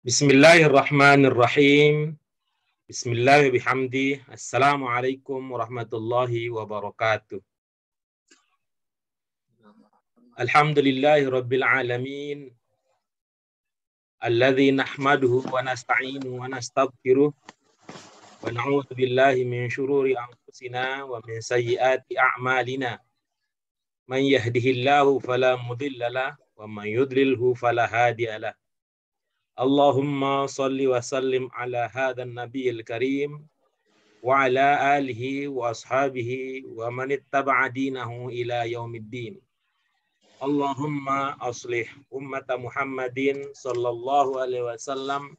Bismillahirrahmanirrahim. Bismillahirrahmanirrahim. Assalamualaikum warahmatullahi wabarakatuh. Alhamdulillahi rabbil alamin. Alladzi nahmaduhu wa nasta'inu wa nastaghfiruh. Wa na'udzu billahi min syururi anfusina wa min sayyiati a'malina. Man yahdihillahu fala mudilla lahu wa man yudlilhu fala hadiya lahu. Allahumma salli wa sallim ala hadzal nabiyil karim wa ala alihi wa ashabihi wa man ittaba'a dinahu ila yaumiddin. Allahumma aslih ummata Muhammadin sallallahu alaihi wasallam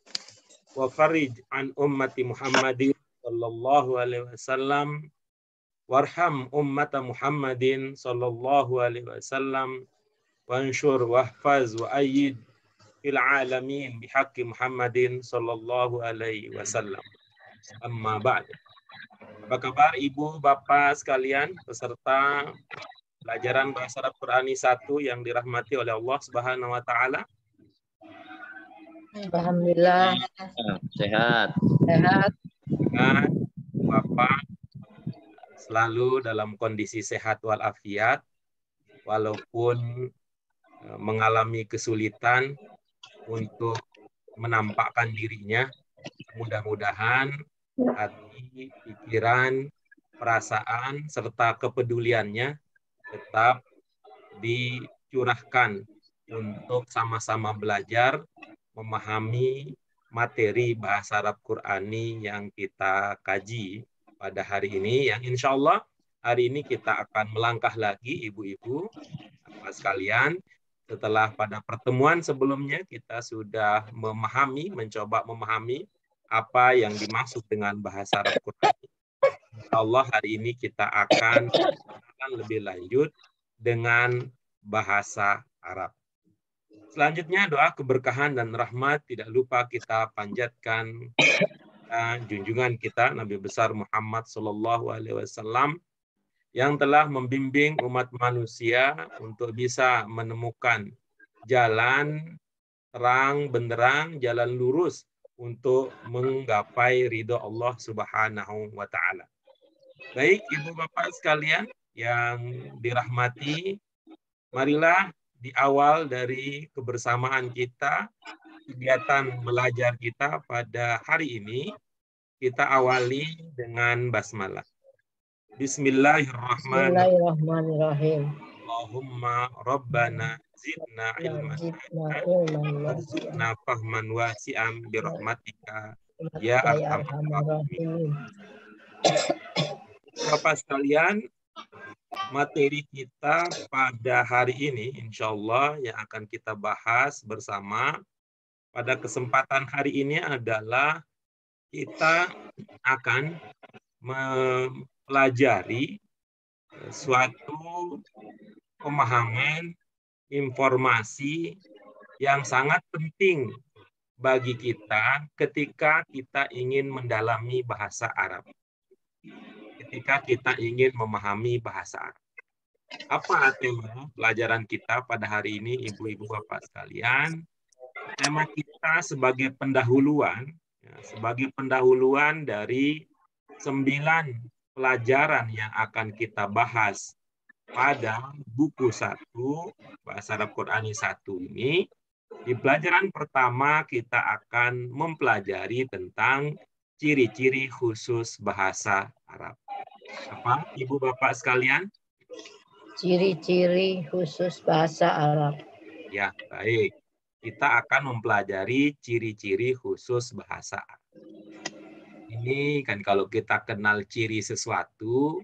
wa farij an ummati Muhammadin sallallahu alaihi wasallam warham ummata Muhammadin sallallahu alaihi wasallam wanshur wahfaz wa ayyid fil alamin bihaqqi Muhammadin sallallahu alaihi wasallam. Amma ba'd. Apa kabar Ibu Bapak sekalian peserta pelajaran Bahasa Arab Qurani 1 yang dirahmati oleh Allah Subhanahu wa taala? Alhamdulillah. Sehat. Sehat. Bapak selalu dalam kondisi sehat walafiat walaupun mengalami kesulitan untuk menampakkan dirinya. Mudah-mudahan hati, pikiran, perasaan, serta kepeduliannya tetap dicurahkan untuk sama-sama belajar, memahami materi Bahasa Arab Qurani yang kita kaji pada hari ini, yang insya Allah hari ini kita akan melangkah lagi, ibu-ibu, Bapak sekalian. Setelah pada pertemuan sebelumnya kita sudah mencoba memahami apa yang dimaksud dengan Bahasa Arab Qurani. Insya Allah hari ini kita akan lebih lanjut dengan bahasa Arab. Selanjutnya doa keberkahan dan rahmat tidak lupa kita panjatkan junjungan kita Nabi besar Muhammad Sallallahu Alaihi Wasallam yang telah membimbing umat manusia untuk bisa menemukan jalan terang benderang, jalan lurus untuk menggapai ridho Allah Subhanahu wa taala. Baik, Ibu Bapak sekalian yang dirahmati, marilah di awal dari kebersamaan kita, kegiatan belajar kita pada hari ini, kita awali dengan basmalah. Bismillahirrahmanirrahim. Allahumma rabbana zidna ilman warzuqna fahman wasi'an birahmatika ya arhamar rahimin. Bapak sekalian, materi kita pada hari ini insya Allah yang akan kita bahas bersama pada kesempatan hari ini adalah kita akan mempelajari suatu pemahaman informasi yang sangat penting bagi kita ketika kita ingin mendalami bahasa Arab. Ketika kita ingin memahami bahasa Arab. Apa tema pelajaran kita pada hari ini, ibu-ibu bapak sekalian? Tema kita sebagai pendahuluan dari 9 pelajaran yang akan kita bahas pada buku 1, Bahasa Arab Qurani 1 ini. Di pelajaran pertama kita akan mempelajari tentang ciri-ciri khusus bahasa Arab. Apa, Ibu Bapak sekalian? Ciri-ciri khusus bahasa Arab. Ya, baik. Kita akan mempelajari ciri-ciri khusus bahasa Arab. Ini kan kalau kita kenal ciri sesuatu,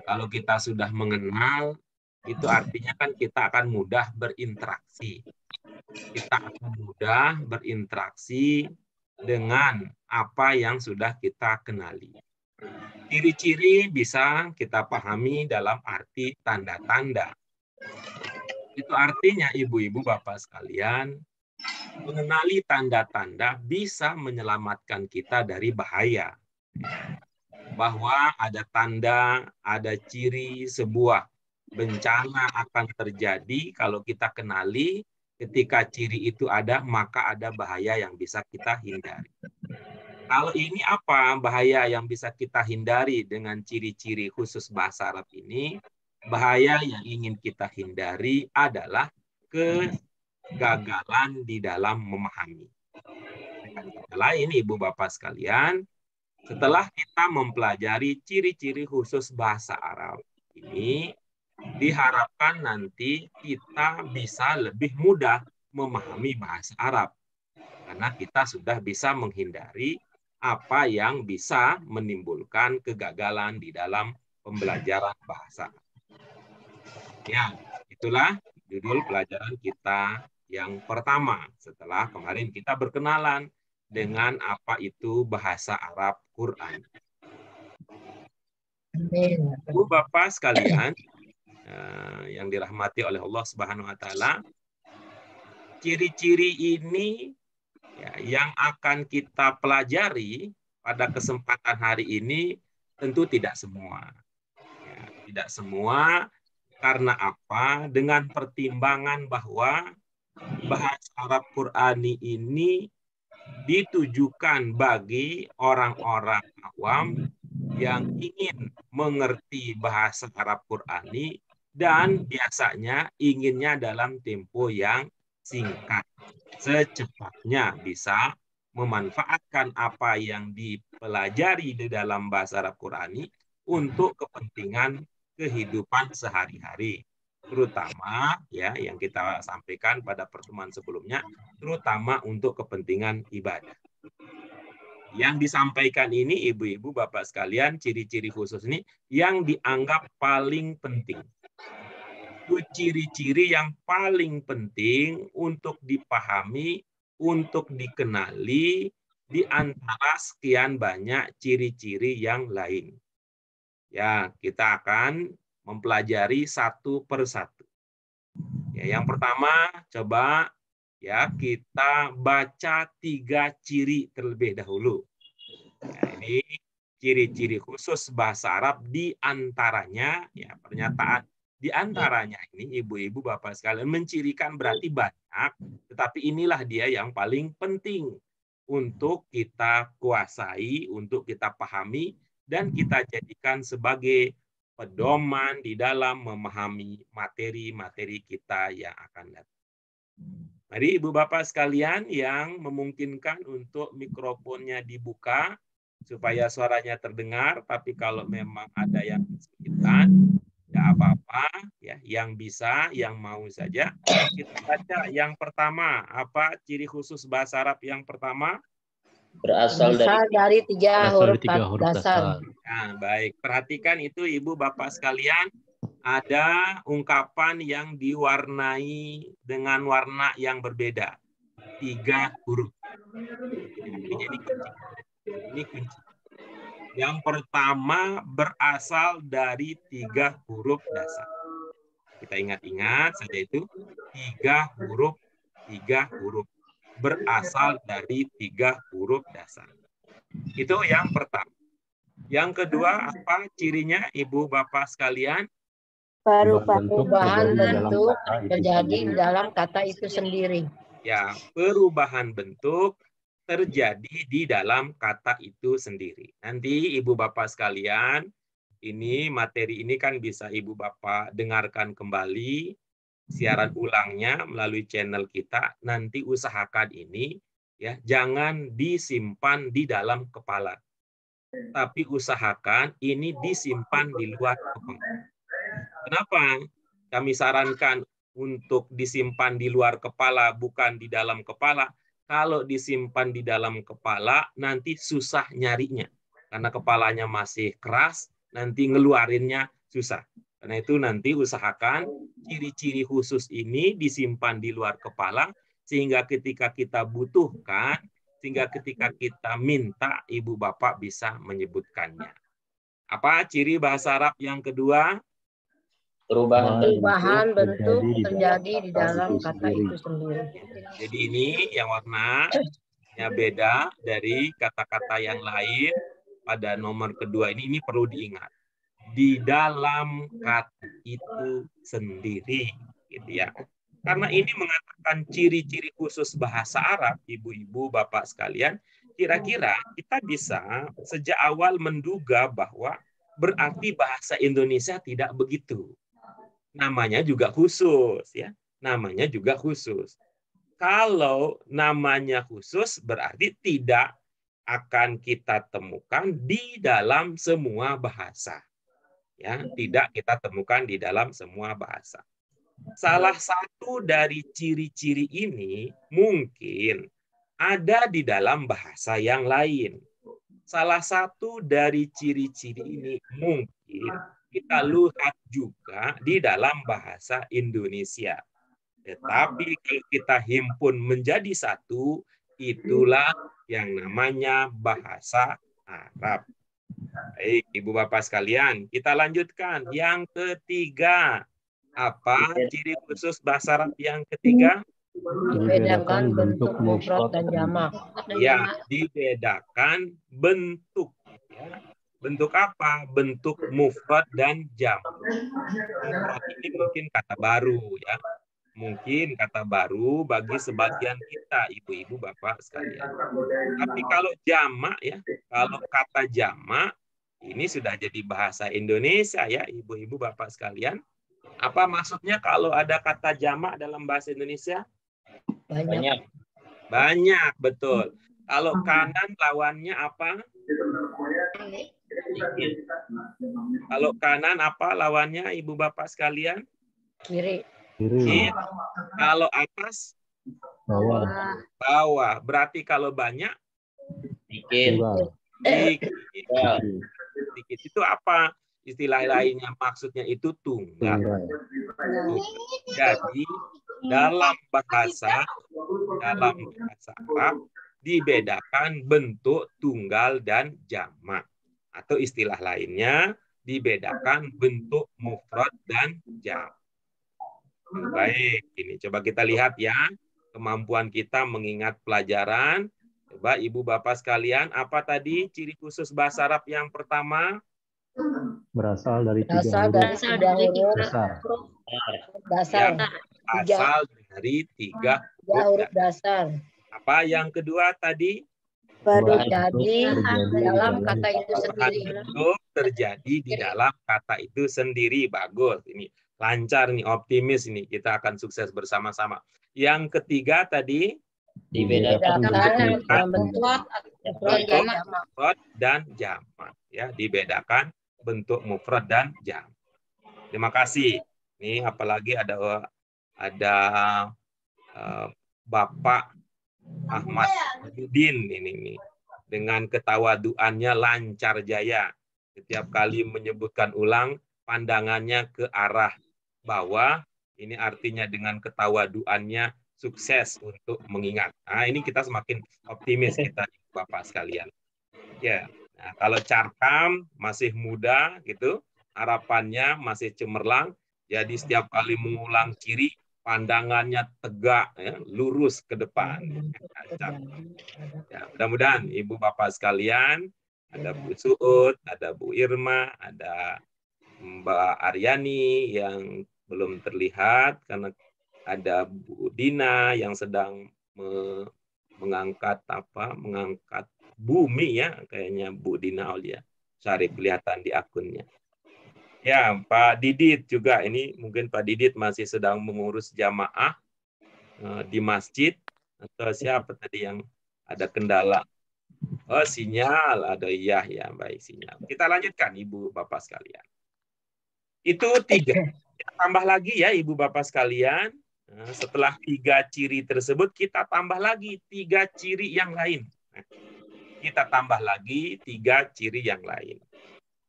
kalau kita sudah mengenal, itu artinya kan kita akan mudah berinteraksi. Kita akan mudah berinteraksi dengan apa yang sudah kita kenali. Ciri-ciri bisa kita pahami dalam arti tanda-tanda. Itu artinya ibu-ibu bapak sekalian, mengenali tanda-tanda bisa menyelamatkan kita dari bahaya. Bahwa ada tanda, ada ciri sebuah bencana akan terjadi, kalau kita kenali, Ketika ciri itu ada, maka ada bahaya yang bisa kita hindari. Kalau ini apa bahaya yang bisa kita hindari dengan ciri-ciri khusus bahasa Arab ini? Bahaya yang ingin kita hindari adalah kegagalan di dalam memahami. Dengan kata lain, Ibu Bapak sekalian, setelah kita mempelajari ciri-ciri khusus bahasa Arab ini, diharapkan nanti kita bisa lebih mudah memahami bahasa Arab. Karena kita sudah bisa menghindari apa yang bisa menimbulkan kegagalan di dalam pembelajaran bahasa. Ya, itulah judul pelajaran kita yang pertama setelah kemarin kita berkenalan dengan apa itu bahasa Arab Quran. Ibu Bapak sekalian, yang dirahmati oleh Allah Subhanahu wa taala, ciri-ciri ini ya, yang akan kita pelajari pada kesempatan hari ini tentu tidak semua. Ya, tidak semua karena apa? Dengan pertimbangan bahwa bahasa Arab Qurani ini ditujukan bagi orang-orang awam yang ingin mengerti bahasa Arab Qurani dan biasanya inginnya dalam tempo yang singkat. Secepatnya bisa memanfaatkan apa yang dipelajari di dalam bahasa Arab Qurani untuk kepentingan kehidupan sehari-hari. Terutama ya yang kita sampaikan pada pertemuan sebelumnya, terutama untuk kepentingan ibadah. Yang disampaikan ini ibu-ibu bapak sekalian, ciri-ciri khusus ini yang dianggap paling penting. Itu ciri-ciri yang paling penting untuk dipahami, untuk dikenali di antara sekian banyak ciri-ciri yang lain. Ya, kita akan mempelajari satu persatu. Ya, yang pertama, coba ya kita baca 3 ciri terlebih dahulu. Ya, ini ciri-ciri khusus bahasa Arab di antaranya, ya pernyataan di antaranya ini ibu-ibu bapak sekalian mencirikan berarti banyak, tetapi inilah dia yang paling penting untuk kita kuasai, untuk kita pahami, dan kita jadikan sebagai pedoman di dalam memahami materi-materi kita yang akan datang. Mari ibu bapak sekalian yang memungkinkan untuk mikrofonnya dibuka supaya suaranya terdengar, tapi kalau memang ada yang kesulitan, ya apa-apa, ya yang bisa, yang mau saja. Kita baca yang pertama, apa ciri khusus bahasa Arab yang pertama? Berasal dari 3 huruf dasar. Nah, baik, perhatikan itu ibu bapak sekalian. Ada ungkapan yang diwarnai dengan warna yang berbeda. 3 huruf. Ini jadi kunci. Ini kunci. Yang pertama berasal dari 3 huruf dasar. Kita ingat-ingat saja itu. 3 huruf. Berasal dari 3 huruf dasar. Itu yang pertama. Yang kedua, apa cirinya ibu bapak sekalian? Perubahan bentuk terjadi dalam kata itu sendiri. Ya, perubahan bentuk terjadi di dalam kata itu sendiri. Nanti ibu bapak sekalian, ini materi ini kan bisa ibu bapak dengarkan kembali siaran ulangnya melalui channel kita. Nanti usahakan ini ya, jangan disimpan di dalam kepala. Tapi usahakan ini disimpan di luar kepala. Kenapa? Kami sarankan untuk disimpan di luar kepala, bukan di dalam kepala. Kalau disimpan di dalam kepala, nanti susah nyarinya. Karena kepalanya masih keras, nanti ngeluarinnya susah. Karena itu nanti usahakan ciri-ciri khusus ini disimpan di luar kepala, sehingga ketika kita butuhkan, sehingga ketika kita minta, ibu bapak bisa menyebutkannya. Apa ciri bahasa Arab yang kedua? Perubahan bentuk terjadi di dalam kata itu sendiri. Jadi ini yang warnanya beda dari kata-kata yang lain. Pada nomor kedua ini perlu diingat. Di dalam kata itu sendiri, gitu ya. Karena ini mengatakan ciri-ciri khusus bahasa Arab, ibu-ibu, bapak sekalian, kira-kira kita bisa sejak awal menduga bahwa berarti bahasa Indonesia tidak begitu. Namanya juga khusus, ya. Namanya juga khusus. Kalau namanya khusus berarti tidak akan kita temukan di dalam semua bahasa. Ya, tidak kita temukan di dalam semua bahasa. Salah satu dari ciri-ciri ini mungkin ada di dalam bahasa yang lain. Salah satu dari ciri-ciri ini mungkin kita lihat juga di dalam bahasa Indonesia. Tetapi kalau kita himpun menjadi satu, itulah yang namanya bahasa Arab. Baik, Ibu Bapak sekalian, kita lanjutkan. Yang ketiga, apa ciri khusus bahasa Arab yang ketiga? Dibedakan bentuk mufrad dan jamak. Ya, dibedakan bentuk. Ya. Bentuk apa? Bentuk mufrad dan jamak. Mufrad ini mungkin kata baru, ya. Mungkin kata baru bagi sebagian kita, ibu-ibu, bapak sekalian. Tapi kalau jamak, ya, kalau kata jamak ini sudah jadi bahasa Indonesia, ya, ibu-ibu, bapak sekalian. Apa maksudnya kalau ada kata jamak dalam bahasa Indonesia? Banyak. Banyak, betul. Kalau kanan lawannya apa? Kalau kanan apa lawannya, ibu bapak sekalian? Kiri. Kiri. Kalau atas? Bawah. Bawah. Berarti kalau banyak? Tunggal. Sedikit. Itu apa? Istilah lainnya maksudnya itu tunggal. Jadi dalam bahasa Arab dibedakan bentuk tunggal dan jamak. Atau istilah lainnya dibedakan bentuk mufrad dan jamak. Baik, ini coba kita lihat ya kemampuan kita mengingat pelajaran. Coba ibu bapak sekalian, apa tadi ciri khusus bahasa Arab yang pertama? Berasal dari tiga Berasal huruf dasar. Asal dari tiga huruf dasar. Apa yang kedua tadi? Terjadi dalam kata itu sendiri. Terjadi di dalam kata itu sendiri. Bagus. Ini lancar nih, optimis ini. Kita akan sukses bersama-sama. Yang ketiga tadi? Dibedakan bentuk mufrad dan jamak. Ya, dibedakan bentuk mufrad dan jamak. Terima kasih. Ini apalagi ada Bapak Ahmad Udin ini dengan ketawaduannya lancar jaya. Setiap kali menyebutkan ulang pandangannya ke arah bawah. Ini artinya dengan ketawaduannya sukses untuk mengingat. Nah, ini kita semakin optimis kita Bapak sekalian. Ya. Nah, kalau Carkam masih muda gitu, harapannya masih cemerlang. Jadi setiap kali mengulang ciri pandangannya tegak, ya, lurus ke depan. Ya, mudah-mudahan ibu bapak sekalian, ada Bu Suud, ada Bu Irma, ada Mbak Aryani yang belum terlihat karena ada Bu Dina yang sedang mengangkat bumi ya, kayaknya Bu Dina Aulia Syarif kelihatan di akunnya. Ya, Pak Didit juga ini mungkin Pak Didit masih sedang mengurus jamaah di masjid atau siapa tadi yang ada kendala? Oh, sinyal ada ya baik sinyal. Kita lanjutkan Ibu Bapak sekalian. Itu 3. Kita tambah lagi ya Ibu Bapak sekalian. Nah, setelah 3 ciri tersebut kita tambah lagi 3 ciri yang lain. Nah, kita tambah lagi 3 ciri yang lain.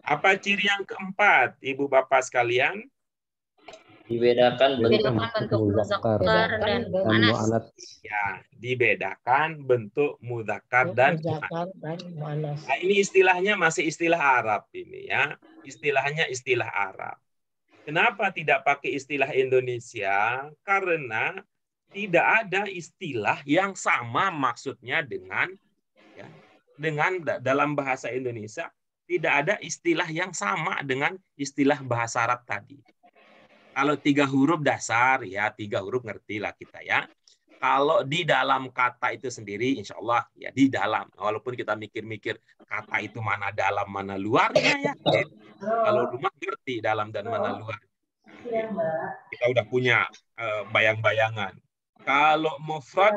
Apa ciri yang keempat, Ibu Bapak sekalian? Dibedakan bentuk muzakkar dan muannats. Ya, dibedakan bentuk muzakkar dan muannats. Nah, ini istilahnya masih istilah Arab ini ya. Istilahnya istilah Arab. Kenapa tidak pakai istilah Indonesia? Karena tidak ada istilah yang sama maksudnya dengan dalam bahasa Indonesia. Tidak ada istilah yang sama dengan istilah bahasa Arab tadi. Kalau 3 huruf dasar, ya 3 huruf ngerti lah kita ya. Kalau di dalam kata itu sendiri, insya Allah ya di dalam. Walaupun kita mikir-mikir kata itu mana dalam, mana luarnya ya. Kalau rumah ngerti dalam dan mana luar. Kita udah punya bayang-bayangan. Kalau mufrad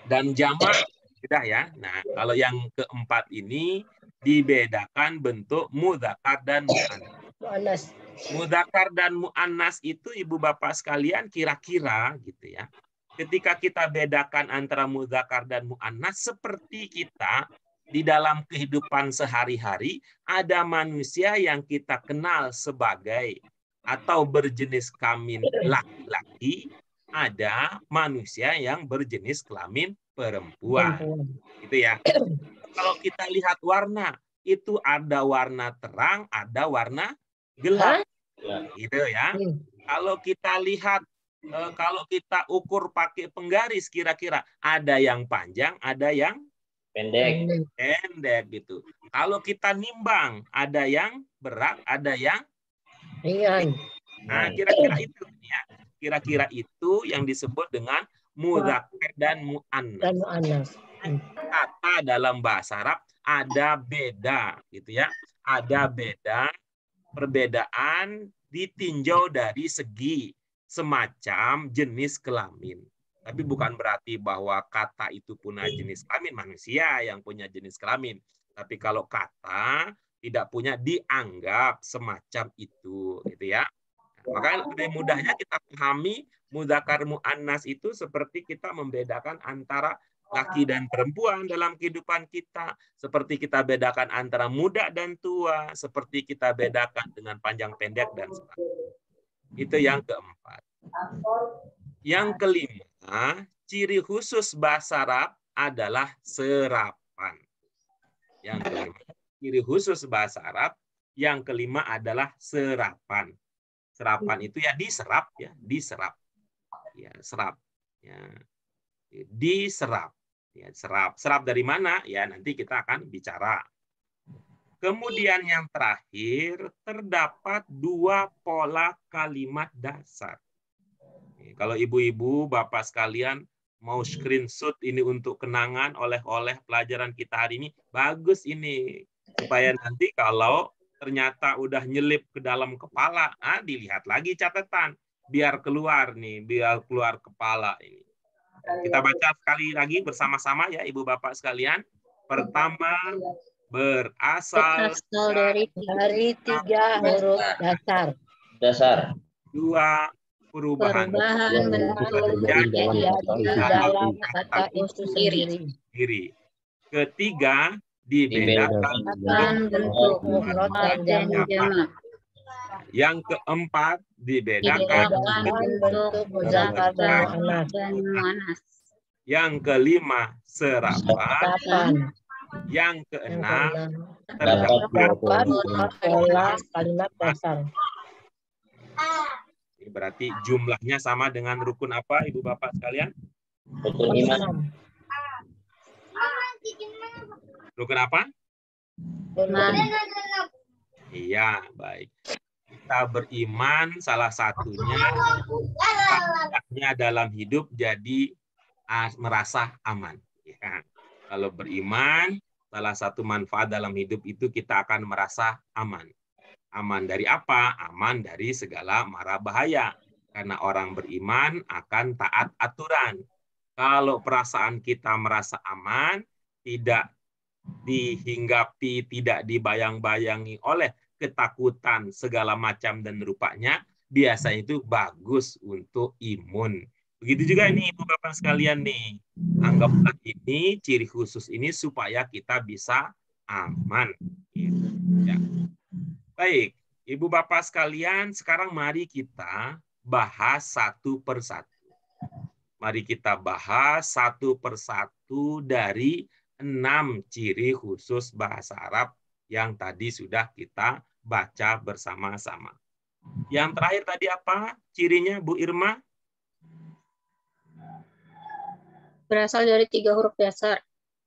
dan jamak sudah ya. Nah, kalau yang keempat ini dibedakan bentuk mudzakkar dan muannas. Mudzakkar dan muannas itu Ibu Bapak sekalian kira-kira gitu ya. Ketika kita bedakan antara mudzakkar dan muannas, seperti kita di dalam kehidupan sehari-hari ada manusia yang kita kenal sebagai atau berjenis kelamin laki-laki, ada manusia yang berjenis kelamin perempuan. Gitu ya. Kalau kita lihat warna, itu ada warna terang, ada warna gelap. Gitu ya. Kalau kita lihat, kalau kita ukur pakai penggaris, kira-kira ada yang panjang, ada yang pendek gitu. Kalau kita nimbang, ada yang berat, ada yang ringan. Nah, kira-kira itu ya. Kira-kira itu yang disebut dengan mudzakkar dan muannas. Kata dalam bahasa Arab ada beda gitu ya. Ada beda, perbedaan ditinjau dari segi semacam jenis kelamin. Tapi bukan berarti bahwa kata itu punya jenis kelamin, manusia yang punya jenis kelamin. Tapi kalau kata tidak punya, dianggap semacam itu gitu ya. Maka lebih mudahnya kita pahami mudzakkar muannas itu seperti kita membedakan antara laki dan perempuan dalam kehidupan kita, seperti kita bedakan antara muda dan tua, seperti kita bedakan dengan panjang pendek dan sebagainya. Itu yang keempat. Yang kelima, ciri khusus bahasa Arab adalah serapan. Yang kelima, ciri khusus bahasa Arab yang kelima adalah serapan. Serapan itu ya diserap ya, diserap. Ya, serap. Ya. Diserap. Ya, serap. Serap dari mana? Ya, nanti kita akan bicara. Kemudian yang terakhir, terdapat 2 pola kalimat dasar. Kalau ibu-ibu, bapak sekalian mau screenshot ini untuk kenangan oleh-oleh pelajaran kita hari ini, bagus ini. Supaya nanti kalau ternyata udah nyelip ke dalam kepala, dilihat lagi catatan. Biar keluar nih, biar keluar kepala ini. Kita baca sekali lagi bersama-sama ya Ibu Bapak sekalian. Pertama, berasal dari 3 huruf dasar. 2, perubahan bentuk dalam kata itu sendiri. Ketiga, dibedakan bentuk mufrad dan jamak. Yang keempat, dibedakan bentuk mudzakkar dan muannas. Yang kelima, serapan. Yang keenam, terdapat 2 pola kalimat dasar. Berarti jumlahnya sama dengan rukun apa, Ibu Bapak sekalian? Rukun iman. Rukun apa? Iya, baik. Kita beriman, salah satunya dalam hidup jadi merasa aman. Ya. Kalau beriman, salah satu manfaat dalam hidup itu kita akan merasa aman. Aman dari apa? Aman dari segala mara bahaya. Karena orang beriman akan taat aturan. Kalau perasaan kita merasa aman, tidak dihinggapi, tidak dibayang-bayangi oleh ketakutan segala macam dan rupanya, biasanya itu bagus untuk imun. Begitu juga ini Ibu Bapak sekalian nih. Anggaplah ini ciri khusus ini supaya kita bisa aman. Ya. Baik, Ibu Bapak sekalian, sekarang mari kita bahas satu persatu. Mari kita bahas satu persatu dari 6 ciri khusus bahasa Arab yang tadi sudah kita baca bersama-sama. Yang terakhir tadi apa cirinya, Bu Irma? Berasal dari 3 huruf dasar.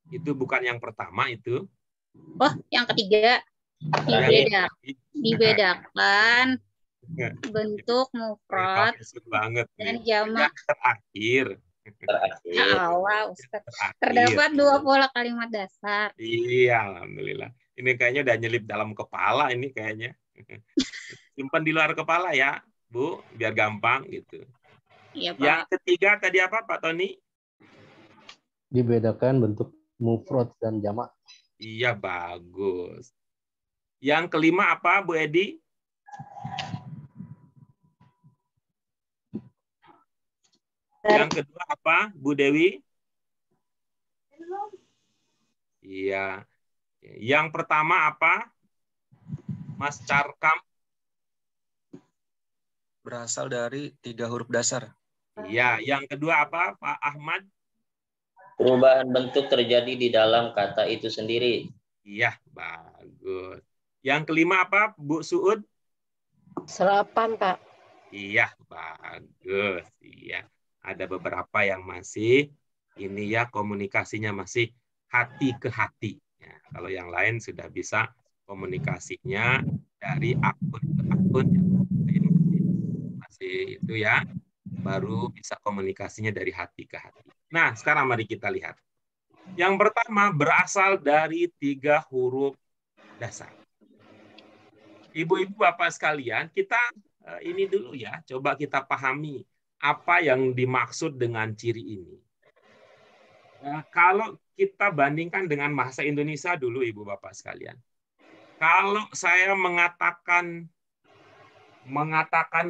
Itu bukan yang pertama itu. Oh, yang ketiga. Dibedakan bentuk mufrad Maksud banget dan nih. jamak. Yang terakhir. Terakhir. Ya Allah, Ustaz. Terakhir. Terdapat 2 pola kalimat dasar. Iya, alhamdulillah. Ini kayaknya udah nyelip dalam kepala ini kayaknya. Simpan di luar kepala ya, Bu, biar gampang gitu. Iya, Yang Pak. ketiga tadi apa, Pak Tony? Dibedakan bentuk mufrad dan jamak. Iya, bagus. Yang kelima apa, Bu Edi? Yang kedua apa, Bu Dewi? Iya. Yang pertama apa, Mas Carkam? Berasal dari 3 huruf dasar. Iya. Yang kedua apa, Pak Ahmad? Perubahan bentuk terjadi di dalam kata itu sendiri. Iya, bagus. Yang kelima apa, Bu Suud? Serapan, Pak. Iya, bagus. Iya. Ada beberapa yang masih ini ya komunikasinya masih hati ke hati. Ya, kalau yang lain sudah bisa komunikasinya dari akun ke akun. Masih itu ya, baru bisa komunikasinya dari hati ke hati. Nah, sekarang mari kita lihat. Yang pertama berasal dari 3 huruf dasar. Ibu-ibu Bapak sekalian, kita ini dulu ya, coba kita pahami apa yang dimaksud dengan ciri ini. Kalau kita bandingkan dengan bahasa Indonesia dulu, Ibu Bapak sekalian. Kalau saya mengatakan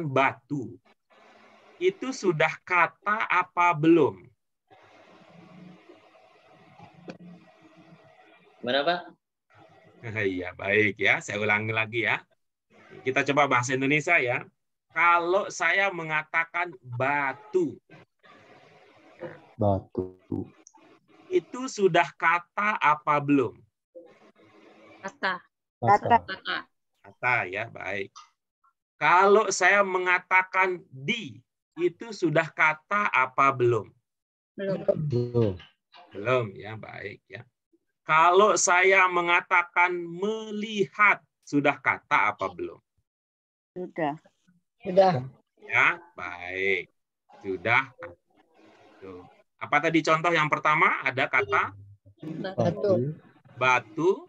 batu, itu sudah kata apa belum? Gimana, Pak? Iya, baik ya. Saya ulangi lagi ya. Kita coba bahasa Indonesia ya. Kalau saya mengatakan batu, itu sudah kata apa belum? Kata. Kata ya, baik. Kalau saya mengatakan di, itu sudah kata apa belum? Belum. Belum ya, baik ya. Kalau saya mengatakan melihat, sudah kata apa belum? Sudah. Ya, baik. Sudah. Tuh. Apa tadi contoh yang pertama? Ada kata batu.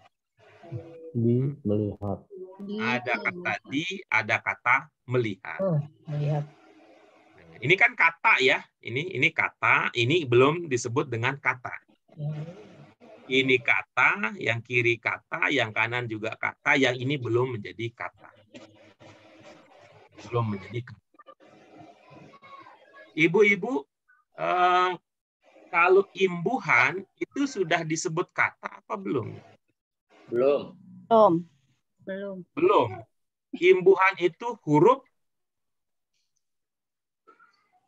Di melihat. Ada kata di, ada kata melihat. Melihat. Ini kan kata ya. Ini kata, ini belum disebut dengan kata. Ini kata, yang kiri kata, yang kanan juga kata, yang ini belum menjadi kata. Belum menjadi kata. Ibu-ibu, kalau imbuhan itu sudah disebut kata apa belum? Belum. Belum. Imbuhan itu huruf?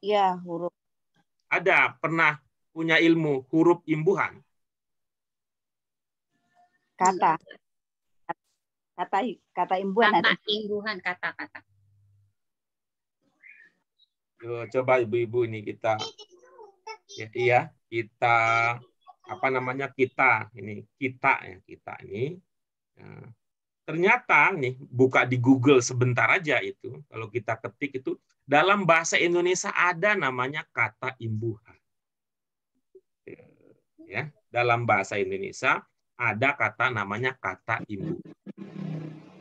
Iya, huruf. Ada pernah punya ilmu huruf imbuhan? Kata imbuhan. Kata imbuhan, kata-kata. Coba ibu-ibu ini kita kita apa namanya kita ini ternyata nih buka di Google sebentar aja itu kalau kita ketik itu dalam bahasa Indonesia ada namanya kata imbuhan ya, dalam bahasa Indonesia ada kata namanya kata imbuhan.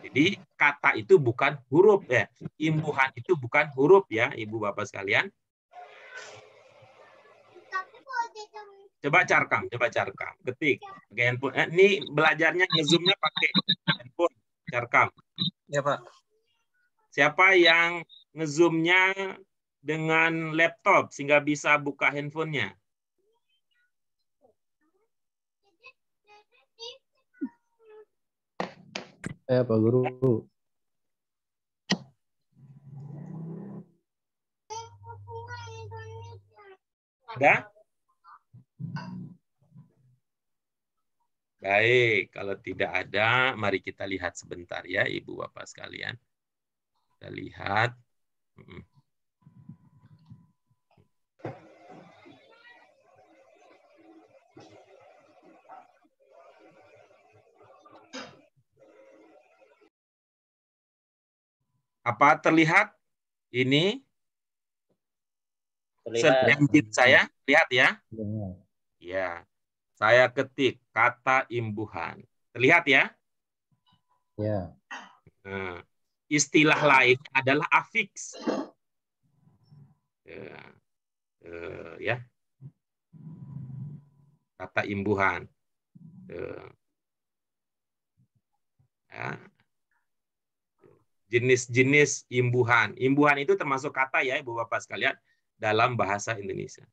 Jadi kata itu bukan huruf ya, imbuhan itu bukan huruf ya, Ibu Bapak sekalian. Coba carkam, ketik pakai handphone. Ini belajarnya ngezoomnya pakai handphone, carkam. Ya, Pak. Siapa yang ngezoomnya dengan laptop sehingga bisa buka handphonenya? Pak Guru. Ada? Baik, kalau tidak ada, mari kita lihat sebentar ya, Ibu Bapak sekalian. Kita lihat. Apa terlihat ini? Terlihat. Selengkit saya, lihat ya. Ya. Ya, saya ketik kata imbuhan. Terlihat ya? Ya. Nah, istilah lain adalah afiks. Ya, kata imbuhan. Ya. Jenis-jenis imbuhan. Imbuhan itu termasuk kata ya, Ibu Bapak sekalian, dalam bahasa Indonesia.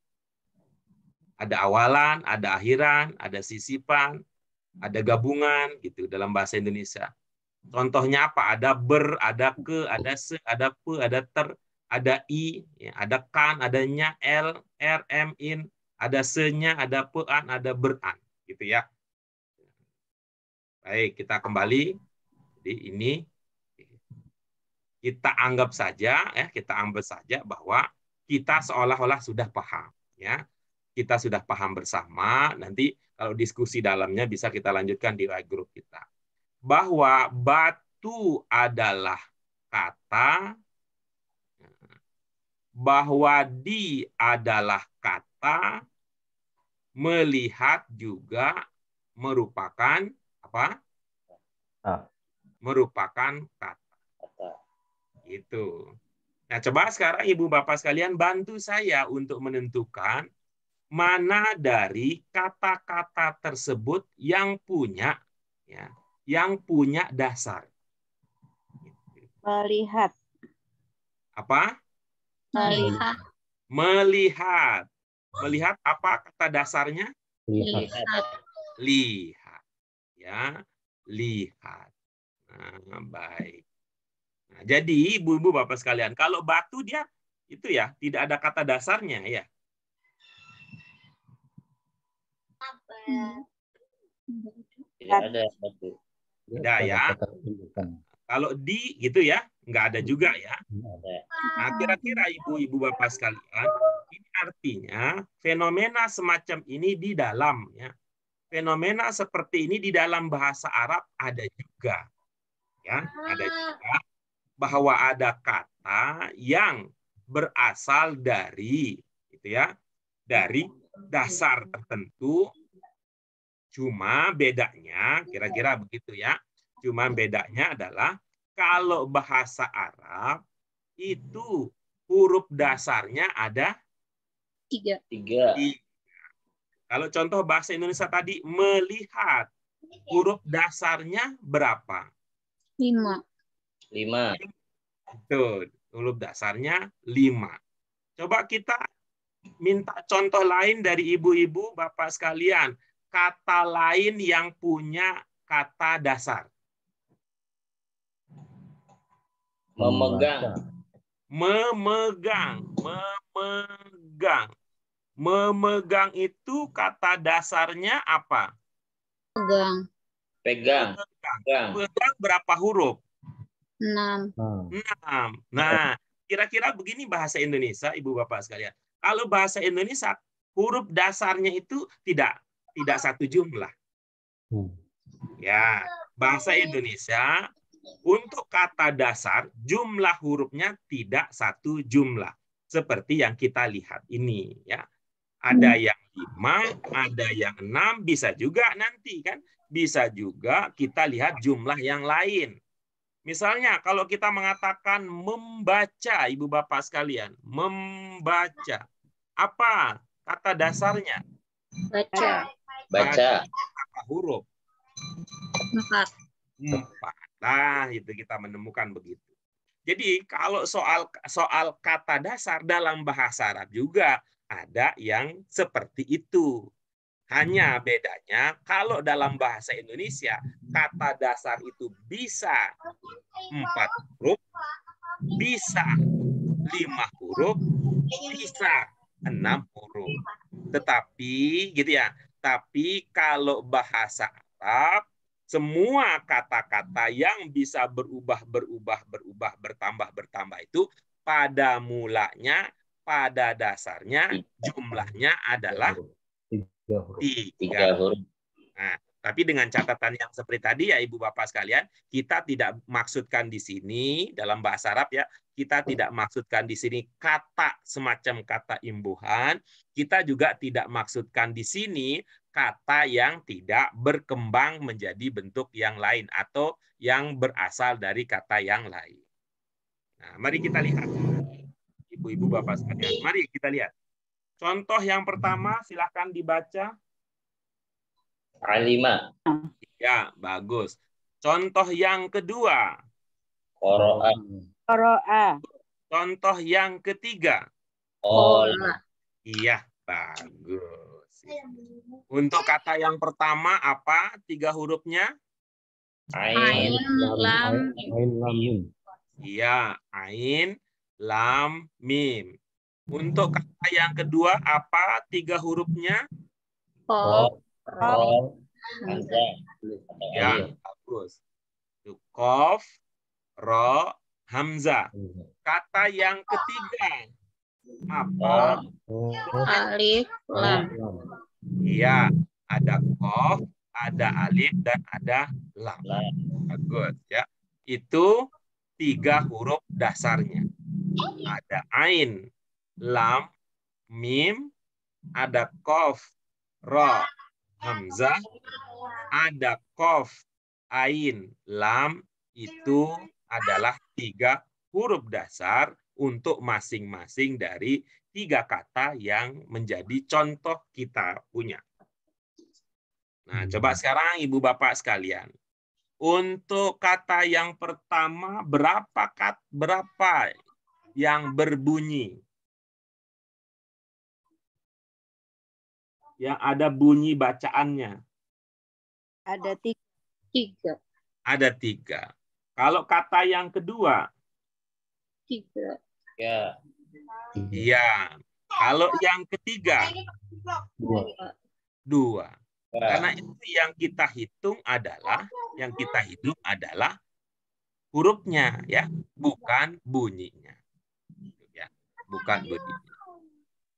Ada awalan, ada akhiran, ada sisipan, ada gabungan gitu dalam bahasa Indonesia. Contohnya apa? Ada ber, ada ke, ada se, ada pe, ada ter, ada i, ya, ada kan, adanya l, r, m, in, ada se-nya, ada pe-an, ada ber-an, gitu ya. Baik, kita kembali. Jadi ini kita anggap saja ya, kita anggap saja bahwa kita seolah-olah sudah paham ya. Kita sudah paham bersama, nanti kalau diskusi dalamnya bisa kita lanjutkan di grup kita. Bahwa batu adalah kata, bahwa di adalah kata, melihat juga merupakan apa? Merupakan kata. Itu. Nah, coba sekarang Ibu Bapak sekalian bantu saya untuk menentukan mana dari kata-kata tersebut yang punya ya, yang punya dasar. Melihat. Apa? Melihat. Melihat. Melihat apa kata dasarnya? Lihat. Lihat. Ya, lihat. Nah, baik. Nah, jadi Ibu-ibu Bapak sekalian, kalau batu dia itu ya tidak ada kata dasarnya ya. Tidak ada batu. Tidak ya. Kalau di gitu ya, nggak ada juga ya. Nah, kira-kira Ibu-ibu Bapak sekalian, ini artinya fenomena semacam ini di dalam ya. Fenomena seperti ini di dalam bahasa Arab ada juga. Ya, ada juga bahwa ada kata yang berasal dari gitu ya, dari dasar tertentu. Cuma bedanya kira-kira begitu ya. Cuma bedanya adalah kalau bahasa Arab itu huruf dasarnya ada 3. Kalau contoh bahasa Indonesia tadi melihat, huruf dasarnya berapa? 5. Betul, huruf dasarnya 5. Coba kita minta contoh lain dari ibu-ibu, bapak sekalian. Kata lain yang punya kata dasar. Memegang. Memegang. Memegang. Memegang itu kata dasarnya apa? Pegang. Pegang berapa huruf? 6. 6. Nah, kira-kira begini bahasa Indonesia, Ibu Bapak sekalian. Kalau bahasa Indonesia, huruf dasarnya itu tidak satu jumlah. Ya, bahasa Indonesia untuk kata dasar jumlah hurufnya tidak satu jumlah. Seperti yang kita lihat ini ya. Ada yang 5, ada yang 6, bisa juga nanti kan. Bisa juga kita lihat jumlah yang lain. Misalnya kalau kita mengatakan membaca, Ibu Bapak sekalian, membaca. Apa kata dasarnya? Baca. Berapa huruf? 4. Nah, itu kita menemukan begitu. Jadi kalau soal kata dasar dalam bahasa Arab juga ada yang seperti itu. Hanya bedanya kalau dalam bahasa Indonesia kata dasar itu bisa 4 huruf, bisa 5 huruf, bisa 6 huruf. Tetapi gitu ya. Tapi kalau bahasa Arab semua kata-kata yang bisa berubah, bertambah itu pada mulanya, pada dasarnya jumlahnya adalah 3 huruf. Nah, Tapi dengan catatan yang seperti tadi ya Ibu Bapak sekalian, kita tidak maksudkan di sini dalam bahasa Arab ya, kita tidak maksudkan di sini kata semacam kata imbuhan, kita juga tidak maksudkan di sini kata yang tidak berkembang menjadi bentuk yang lain atau yang berasal dari kata yang lain. Nah, mari kita lihat. Ibu-ibu Bapak sekalian, mari kita lihat. Contoh yang pertama silakan dibaca. Alima. Ya, bagus. Contoh yang kedua. Qara'a. Qara'a. Contoh yang ketiga. Qala. Iya, bagus. Untuk kata yang pertama apa 3 hurufnya? Ain. Lam. Ain lam mim. Iya, ain, lam, mim. Untuk kata yang kedua apa 3 hurufnya? Qaf. Ra. Hamzah. Ya, bagus. Itu qaf, ra, hamzah. Kata yang ketiga apa? Alif. Lam. Iya, ada qaf, ada alif dan ada lam. Lam. Bagus ya. Itu 3 huruf dasarnya. Ada ain, lam, mim, ada qaf, ra, hamzah, ada qaf, ain, lam, itu adalah 3 huruf dasar untuk masing-masing dari 3 kata yang menjadi contoh kita punya. Nah, coba sekarang Ibu Bapak sekalian. Untuk kata yang pertama, berapa yang berbunyi? Yang ada bunyi bacaannya? Ada 3. 3. Ada 3. Kalau kata yang kedua? 3. Ya. Iya. Kalau yang ketiga? 2. Karena itu yang kita hitung adalah hurufnya ya, bukan bunyinya. Ya, bukan bunyinya.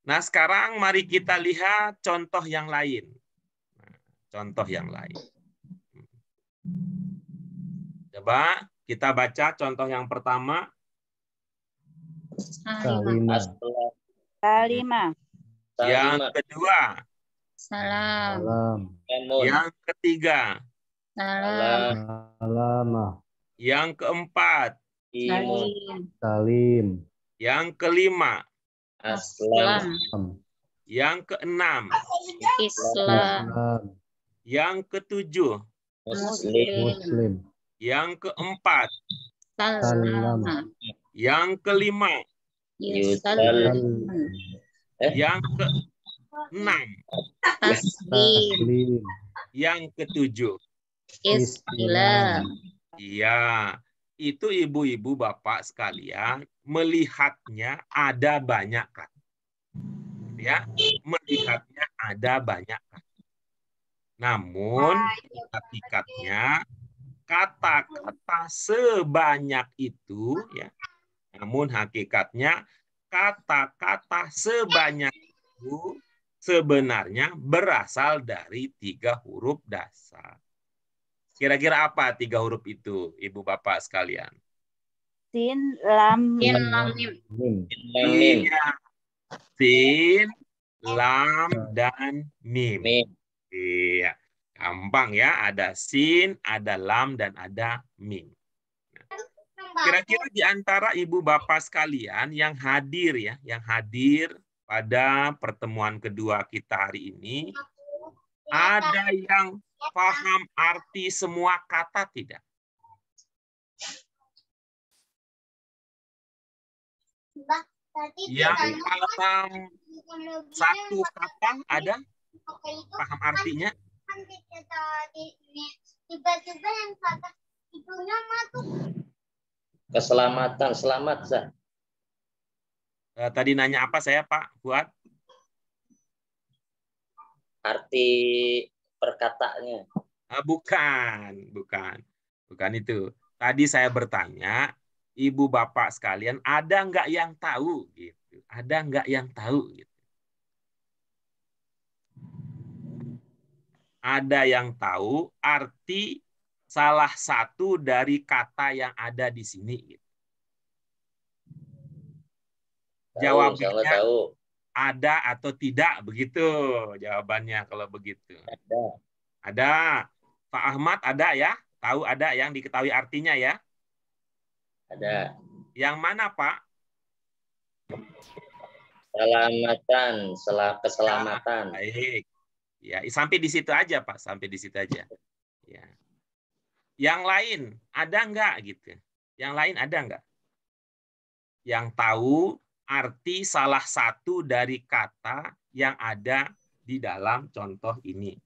Nah, sekarang mari kita lihat contoh yang lain. Contoh yang lain. Coba kita baca contoh yang pertama. Salimah. Kalimah. Yang kedua. Salam. Salam. Yang ketiga. Salam. Salamah. Yang keempat. Salim. Salim. Yang kelima. Aslam. Yang keenam. Islam. Islam. Yang ketujuh. Muslim. Muslim. Yang keempat. Salam. Yang kelima. Yusallim. Yang keenam. Taslim. Taslim. Yang ketujuh. Islam. Iya, itu ibu-ibu bapak sekalian melihatnya ada banyak kata. Ya, melihatnya ada banyak kata. Namun hakikatnya kata-kata sebanyak itu ya. Namun hakikatnya kata-kata sebanyak itu sebenarnya berasal dari 3 huruf dasar. Kira-kira apa 3 huruf itu, Ibu Bapak sekalian? Sin, lam, Sin, mim. lam, mim. Iya. Sin, lam, dan mim. Iya. Gampang ya, ada sin, ada lam, dan ada mim. Kira-kira di antara Ibu Bapak sekalian yang hadir ya, yang hadir pada pertemuan kedua kita hari ini, ada yang paham arti semua kata tidak? Yang paham satu kata ada? Paham artinya? Tiba-tiba yang kata itunya masuk. Keselamatan, selamat, Zah. Tadi nanya apa saya, Pak Fuad? Arti perkataannya. Bukan itu. Tadi saya bertanya, Ibu Bapak sekalian, ada nggak yang tahu? Gitu. Ada nggak yang tahu? Gitu. ada yang tahu arti salah satu dari kata yang ada di sini? Tahu, sama Jawabnya tahu. ada atau tidak, begitu jawabannya kalau begitu. Ada. Ada. Pak Ahmad ada ya? Tahu ada yang diketahui artinya ya? Ada. Yang mana Pak? Selamatan, keselamatan. Baik. Ya, sampai di situ aja Pak, sampai di situ aja. Ya. Yang lain ada nggak gitu? Yang lain ada nggak? Yang tahu arti salah satu dari kata yang ada di dalam contoh ini.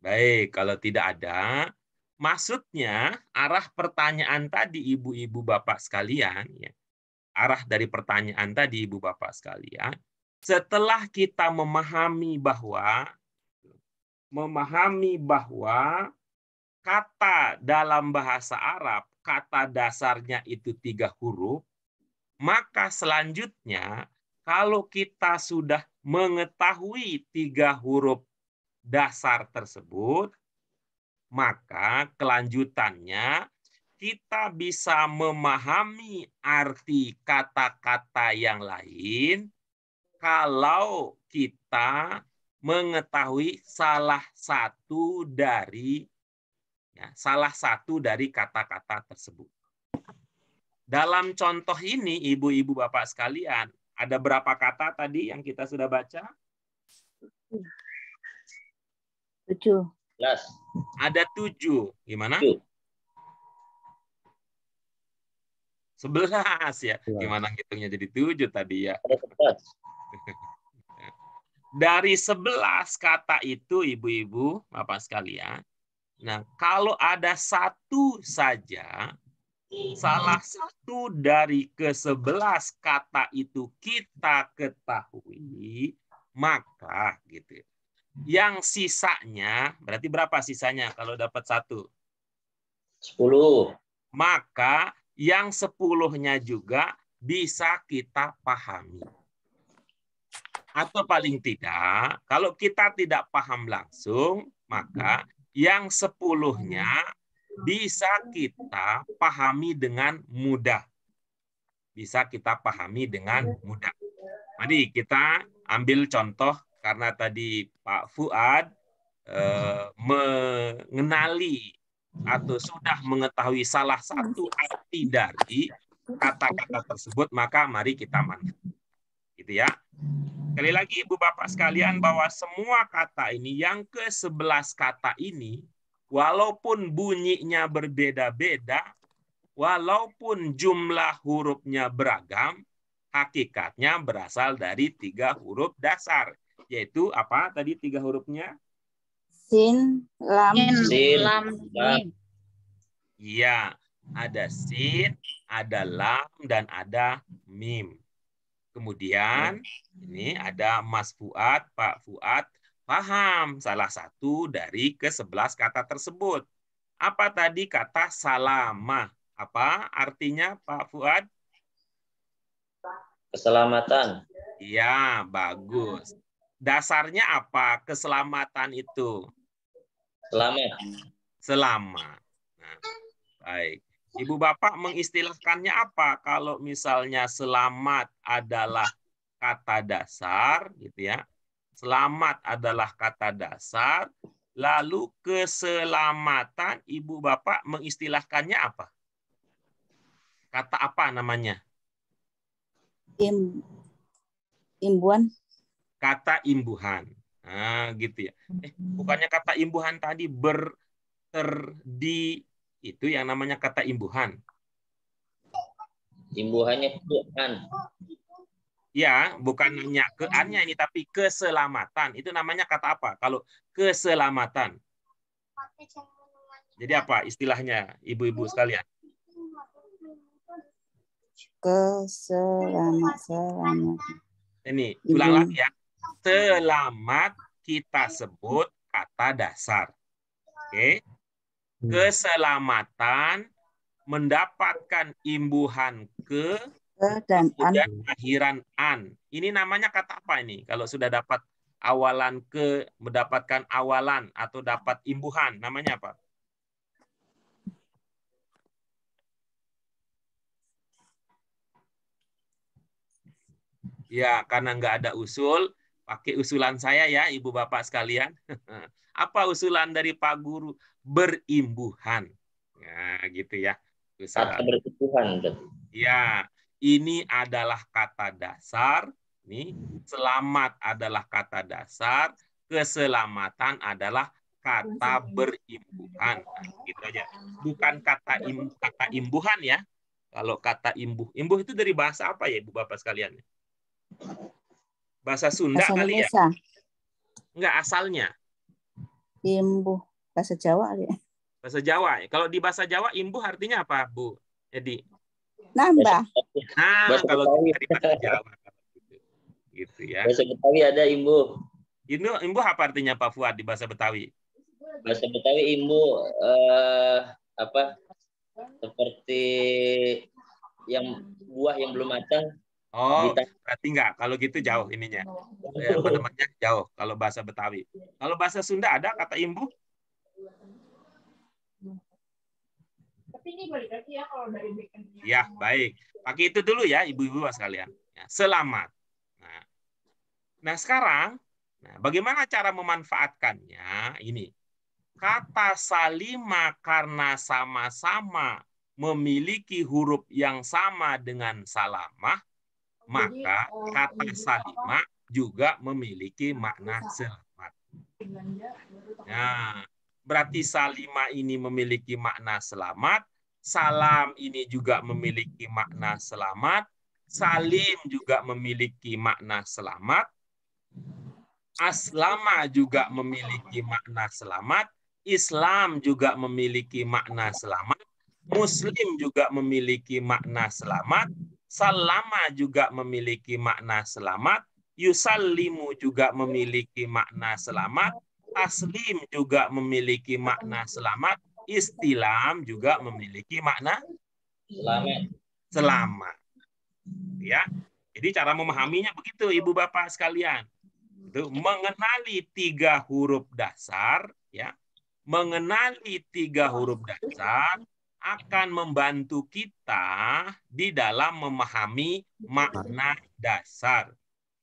Baik, kalau tidak ada, maksudnya arah pertanyaan tadi ibu-ibu bapak sekalian, ya, arah dari pertanyaan tadi ibu bapak sekalian, setelah kita memahami bahwa kata dalam bahasa Arab, kata dasarnya itu 3 huruf, maka selanjutnya kalau kita sudah mengetahui 3 huruf dasar tersebut, maka kelanjutannya kita bisa memahami arti kata-kata yang lain kalau kita mengetahui salah satu dari kata-kata tersebut. Dalam contoh ini, ibu-ibu bapak sekalian, ada berapa kata tadi yang kita sudah baca? 7. Ada 7. Gimana? 11 ya. Gimana ngitungnya jadi 7 tadi ya? Dari 11 kata itu, ibu-ibu, bapak sekalian, nah kalau ada satu saja, salah satu dari ke-11 kata itu kita ketahui, maka gitu. Yang sisanya, berarti berapa sisanya kalau dapat 1? 10. Maka yang 10-nya juga bisa kita pahami. Atau paling tidak, kalau kita tidak paham langsung, maka yang 10-nya bisa kita pahami dengan mudah. Bisa kita pahami dengan mudah. Mari kita ambil contoh, karena tadi Pak Fuad mengenali atau sudah mengetahui salah satu arti dari kata-kata tersebut, maka mari kita manfaatkan. Gitu ya. Sekali lagi Ibu Bapak sekalian, bahwa semua kata ini, yang ke-11 kata ini, walaupun bunyinya berbeda-beda, walaupun jumlah hurufnya beragam, hakikatnya berasal dari 3 huruf dasar. Yaitu apa tadi 3 hurufnya? Sin, lam, Mim. Iya, ada sin, ada lam, dan ada mim. Kemudian ini ada Mas Fuad, Pak Fuad paham salah satu dari ke-11 kata tersebut. Apa tadi kata salamah? Apa artinya Pak Fuad? Keselamatan. Iya, bagus. Dasarnya apa keselamatan itu? Selamat. Selamat. Nah, baik. Ibu Bapak mengistilahkannya apa kalau misalnya selamat adalah kata dasar, gitu ya. Selamat adalah kata dasar, lalu keselamatan Ibu Bapak mengistilahkannya apa? Kata apa namanya? Imbuhan. Kata imbuhan. Nah, gitu ya. Bukannya kata imbuhan tadi itu yang namanya kata imbuhan. Imbuhannya Quran. Ya, bukan hanya ke-an-nya ini, tapi keselamatan. Itu namanya kata apa? Kalau keselamatan. Jadi apa istilahnya, ibu-ibu sekalian? Keselamatan. Ini, ulang lagi ya. Selamat kita sebut kata dasar. Oke. Keselamatan mendapatkan imbuhan ke dan akhiran an. Ini namanya kata apa ini? Kalau sudah dapat awalan ke, mendapatkan awalan atau dapat imbuhan, namanya apa? Ya, karena nggak ada usul, pakai usulan saya ya, Ibu Bapak sekalian. Apa usulan dari Pak Guru? Berimbuhan. Nah, gitu ya. Kata berimbuhan. Ya, ini adalah kata dasar. Nih, selamat adalah kata dasar. Keselamatan adalah kata berimbuhan. Nah, gitu aja. Bukan kata imbuhan ya. Kalau kata imbuh itu dari bahasa apa ya, Ibu Bapak sekalian? Bahasa Sunda Bahasa kali ya? Indonesia. Enggak, asalnya. Imbuh. Bahasa Jawa kali ya. Bahasa Jawa. Kalau di bahasa Jawa, imbuh artinya apa, Bu Edi? Nambah. Nah, Bahasa kalau Betawi. di bahasa Jawa. Gitu ya. Bahasa Betawi ada imbuh. Imbuh apa artinya, Pak Fuad, di bahasa Betawi? Bahasa Betawi imbuh apa? Seperti yang buah yang belum matang. Oh, berarti enggak. Kalau gitu jauh ininya. Apa namanya? Jauh. Kalau bahasa Betawi. Kalau bahasa Sunda ada kata imbuh? Ya, baik. Pakai itu dulu ya, ibu-ibu sekalian. Ya, selamat. Nah, sekarang, bagaimana cara memanfaatkannya? Ini. Kata salima karena sama-sama memiliki huruf yang sama dengan salamah, maka kata salimah juga memiliki makna selamat. Nah, berarti salimah ini memiliki makna selamat, salam ini juga memiliki makna selamat, salim juga memiliki makna selamat, aslama juga memiliki makna selamat, Islam juga memiliki makna selamat, Muslim juga memiliki makna selamat, Salama juga memiliki makna selamat, Yusallimu juga memiliki makna selamat, Taslim juga memiliki makna selamat, Istilam juga memiliki makna selamat. Ya, jadi cara memahaminya begitu, Ibu Bapak sekalian. Itu mengenali 3 huruf dasar, ya, mengenali 3 huruf dasar akan membantu kita di dalam memahami makna dasar.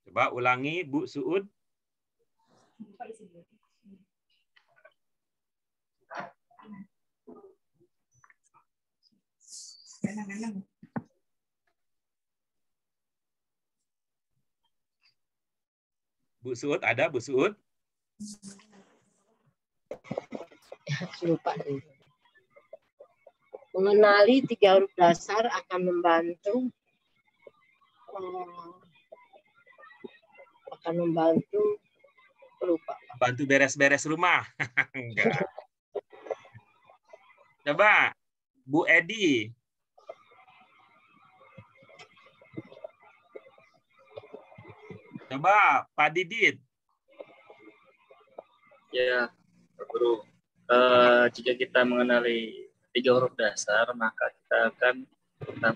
Coba ulangi, Bu Suud. Bu Suud, ada Bu Suud? Lupa. Mengenali 3 huruf dasar akan membantu lupa. Bantu beres-beres rumah. Enggak. Coba Bu Edi. Coba Pak Didit. Ya, Pak Guru. Jika kita mengenali 3 huruf dasar, maka kita akan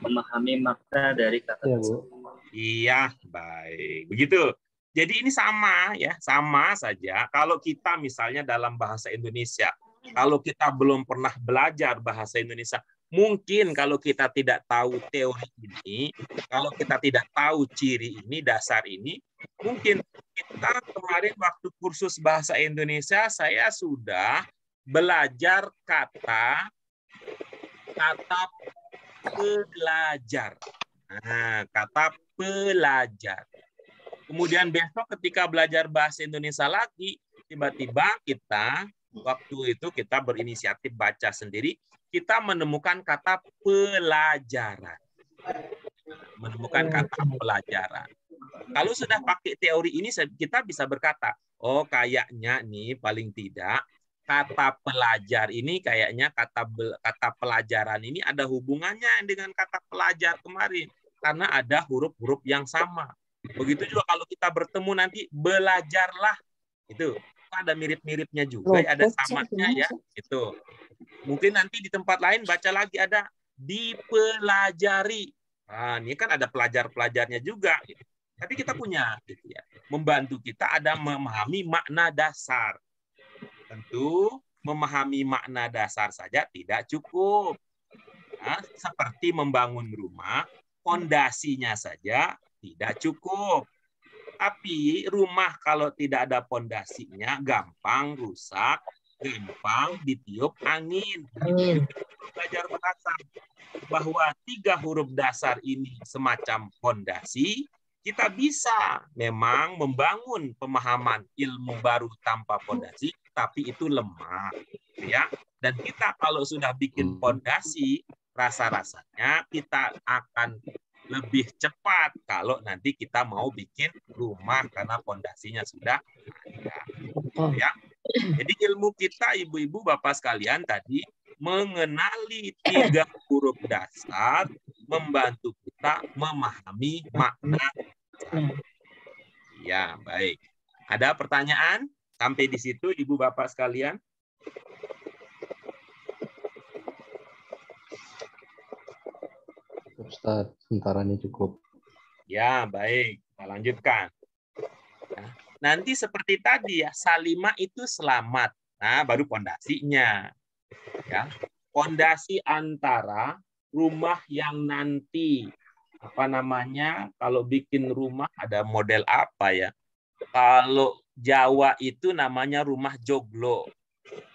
memahami makna dari kata tersebut. Iya, baik. Begitu. Jadi ini sama ya, sama saja. Kalau kita misalnya dalam bahasa Indonesia, kalau kita belum pernah belajar bahasa Indonesia, mungkin kalau kita tidak tahu teori ini, kalau kita tidak tahu ciri ini, dasar ini, mungkin kita kemarin waktu kursus bahasa Indonesia, saya sudah belajar kata pelajar. Nah, kata pelajar. Kemudian besok ketika belajar bahasa Indonesia lagi, tiba-tiba kita, waktu itu kita berinisiatif baca sendiri, kita menemukan kata pelajaran. Menemukan kata pelajaran. Kalau sudah pakai teori ini, kita bisa berkata, oh kayaknya nih paling tidak, kata pelajar ini kayaknya kata pelajaran ini ada hubungannya dengan kata pelajar kemarin karena ada huruf-huruf yang sama. Begitu juga kalau kita bertemu nanti belajarlah itu ada mirip-miripnya juga, ada samanya ya. Itu mungkin nanti di tempat lain baca lagi ada dipelajari. Nah, ini kan ada pelajar-pelajarnya juga. Tapi kita punya, gitu ya. Membantu kita ada memahami makna dasar. Tentu memahami makna dasar saja tidak cukup. Nah, seperti membangun rumah, pondasinya saja tidak cukup. Tapi rumah kalau tidak ada pondasinya gampang rusak, gampang ditiup angin. Belajar bahasa bahwa 3 huruf dasar ini semacam pondasi, kita bisa memang membangun pemahaman ilmu baru tanpa pondasi, tapi itu lemah, ya. Dan kita kalau sudah bikin pondasi, rasa-rasanya kita akan lebih cepat kalau nanti kita mau bikin rumah karena pondasinya sudah ada. Ya. Jadi ilmu kita, ibu-ibu, bapak sekalian, tadi mengenali 3 huruf dasar membantu kita memahami makna. Ya, baik. Ada pertanyaan sampai di situ, ibu bapak sekalian? Ustaz, sementara ini cukup. Ya, baik. Kita lanjutkan. Nah, nanti seperti tadi ya, salimah itu selamat. Nah, baru pondasinya. Ya, pondasi antara rumah yang nanti apa namanya? Kalau bikin rumah ada model apa ya? Kalau Jawa itu namanya rumah joglo.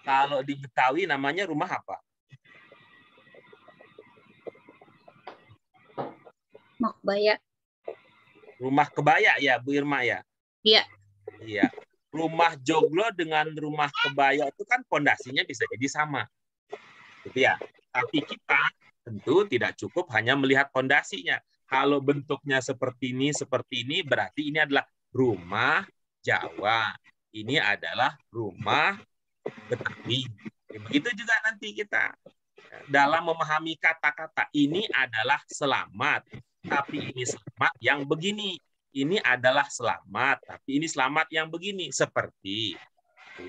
Kalau di Betawi namanya rumah apa? Makbaya. Rumah kebaya ya, Bu Irma ya? Iya. Iya. Rumah joglo dengan rumah kebaya itu kan pondasinya bisa jadi sama. Gitu ya. Tapi kita tentu tidak cukup hanya melihat pondasinya. Kalau bentuknya seperti ini berarti ini adalah rumah Jawa. Ini adalah rumah Betawi. Begitu juga nanti kita dalam memahami kata-kata ini adalah selamat. Tapi ini selamat yang begini. Ini adalah selamat, tapi ini selamat yang begini. Seperti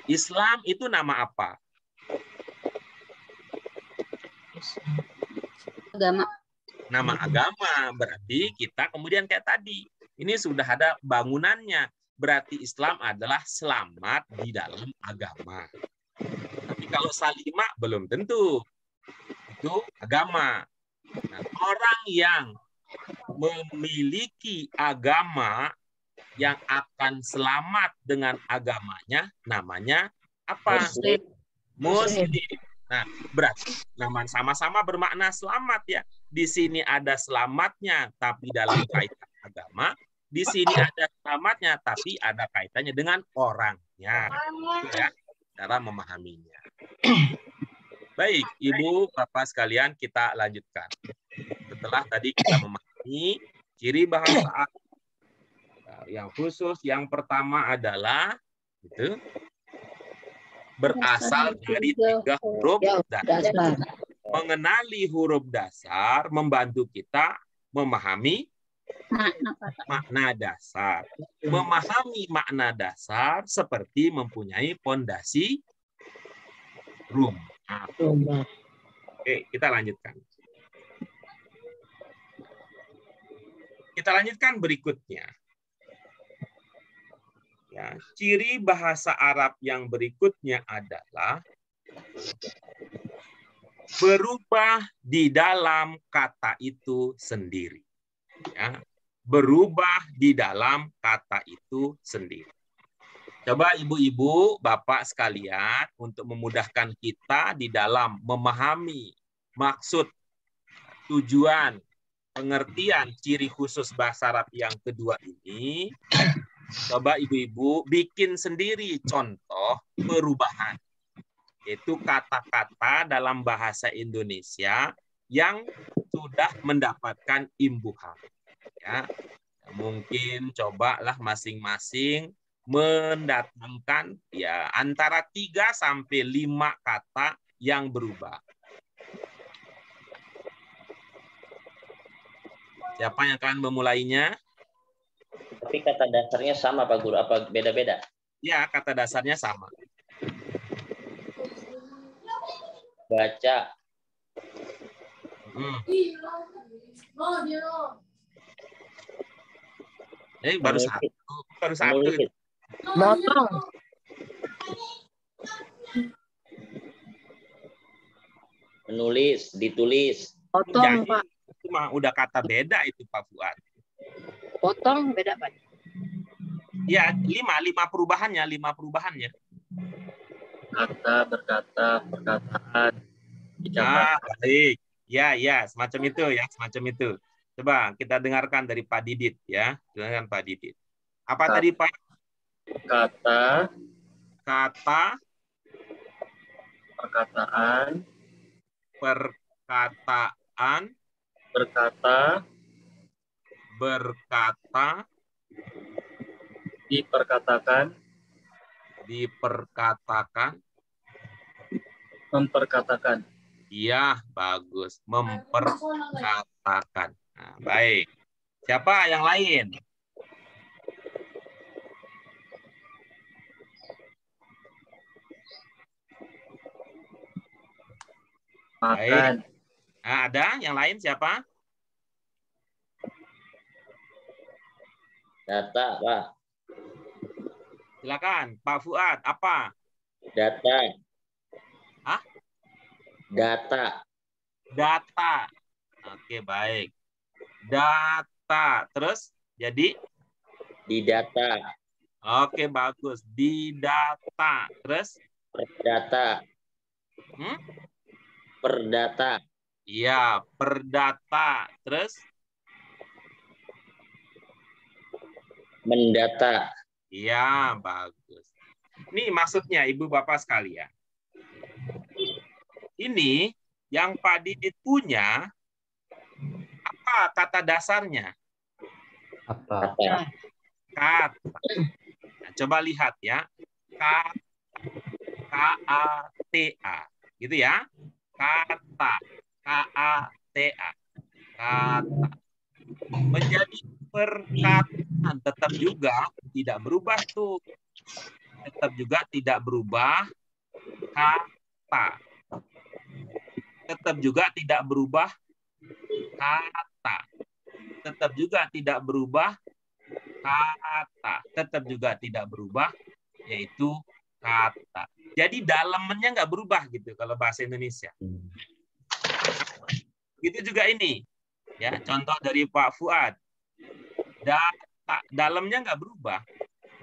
Islam itu nama apa? Agama. Nama agama. Berarti kita kemudian kayak tadi. Ini sudah ada bangunannya. Berarti Islam adalah selamat di dalam agama. Tapi kalau salimah belum tentu. Itu agama. Nah, orang yang memiliki agama yang akan selamat dengan agamanya namanya apa? Muslim. Nah, berarti nama sama-sama bermakna selamat ya. Di sini ada selamatnya tapi dalam kaitan agama, di sini ada selamatnya tapi ada kaitannya dengan orangnya. Ya, cara memahaminya. Baik, Ibu, Bapak sekalian, kita lanjutkan. Setelah tadi kita memahami ciri bahasa yang khusus, yang pertama adalah itu berasal dari 3 huruf dasar. Mengenali huruf dasar membantu kita memahami makna dasar. Memahami makna dasar seperti mempunyai pondasi rumah. Oke, kita lanjutkan. Kita lanjutkan berikutnya. Ya, ciri bahasa Arab yang berikutnya adalah berubah di dalam kata itu sendiri. Ya, berubah di dalam kata itu sendiri. Coba ibu-ibu, bapak sekalian, untuk memudahkan kita di dalam memahami maksud, tujuan, pengertian ciri khusus bahasa Arab yang kedua ini, coba ibu-ibu bikin sendiri contoh perubahan. Itu kata-kata dalam bahasa Indonesia yang sudah mendapatkan imbuhan. Ya, mungkin cobalah masing-masing mendatangkan ya antara 3 sampai 5 kata yang berubah. Siapa yang akan memulainya? Tapi kata dasarnya sama Pak Guru, apa beda-beda? Ya, kata dasarnya sama. Baca. Baru Menulis. satu. Baru satu. Menulis. Motong. Menulis, ditulis. Potong, Jadi, Pak. itu mah udah kata beda itu Pak Fuad. Potong beda, Pak. Ya, lima perubahannya. Kata, berkata, perkataan, Ah, ucapan. baik. Ya, semacam itu ya, semacam itu. Coba kita dengarkan dari Pak Didit ya. Dengarkan Pak Didit. Apa tadi Pak? Kata, Kata, perkataan, perkataan, berkata, berkata, diperkatakan, diperkatakan. memperkatakan. Iya, bagus. Memperkatakan. Nah, baik. Siapa yang lain? Makan, Nah, ada yang lain siapa? Data, Pak. Silakan, Pak Fuad. Apa? Data. Hah? Data. Data. Oke, baik. Data. Terus jadi? Didata. Oke, bagus. Didata. Terus? Perdata. Perdata. Iya, perdata. Terus? Mendata. Iya, bagus. Ini maksudnya Ibu Bapak sekalian. Ini yang Pak Didit punya, apa kata dasarnya? Kata. Kata. Kata. Nah, coba lihat ya. K-A-T-A. Gitu ya. Kata. K-A-T-A. Kata. Menjadi perkataan tetap juga tidak berubah tuh. Tetap juga tidak berubah kata. Tetap juga tidak berubah kata. Tetap juga tidak berubah kata. Tetap juga tidak berubah yaitu kata. Jadi dalemannya nggak berubah gitu kalau bahasa Indonesia. Gitu juga ini. Ya, contoh dari Pak Fuad. Data, dalamnya nggak berubah.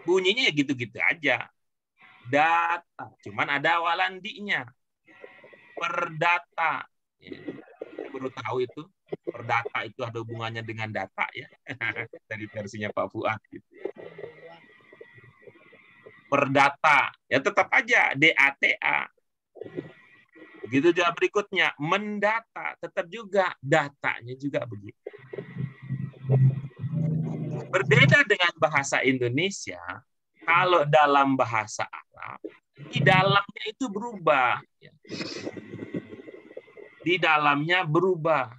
Bunyinya ya gitu-gitu aja. Data, cuman ada awalandinya. Perdata. Ya, saya baru tahu itu. Perdata itu ada hubungannya dengan data ya. Dari versinya Pak Fuad. Gitu. Perdata, ya tetap aja DATA. Begitu juga berikutnya, mendata, tetap juga datanya juga begitu. Berbeda dengan bahasa Indonesia, kalau dalam bahasa Arab, di dalamnya itu berubah. Di dalamnya berubah.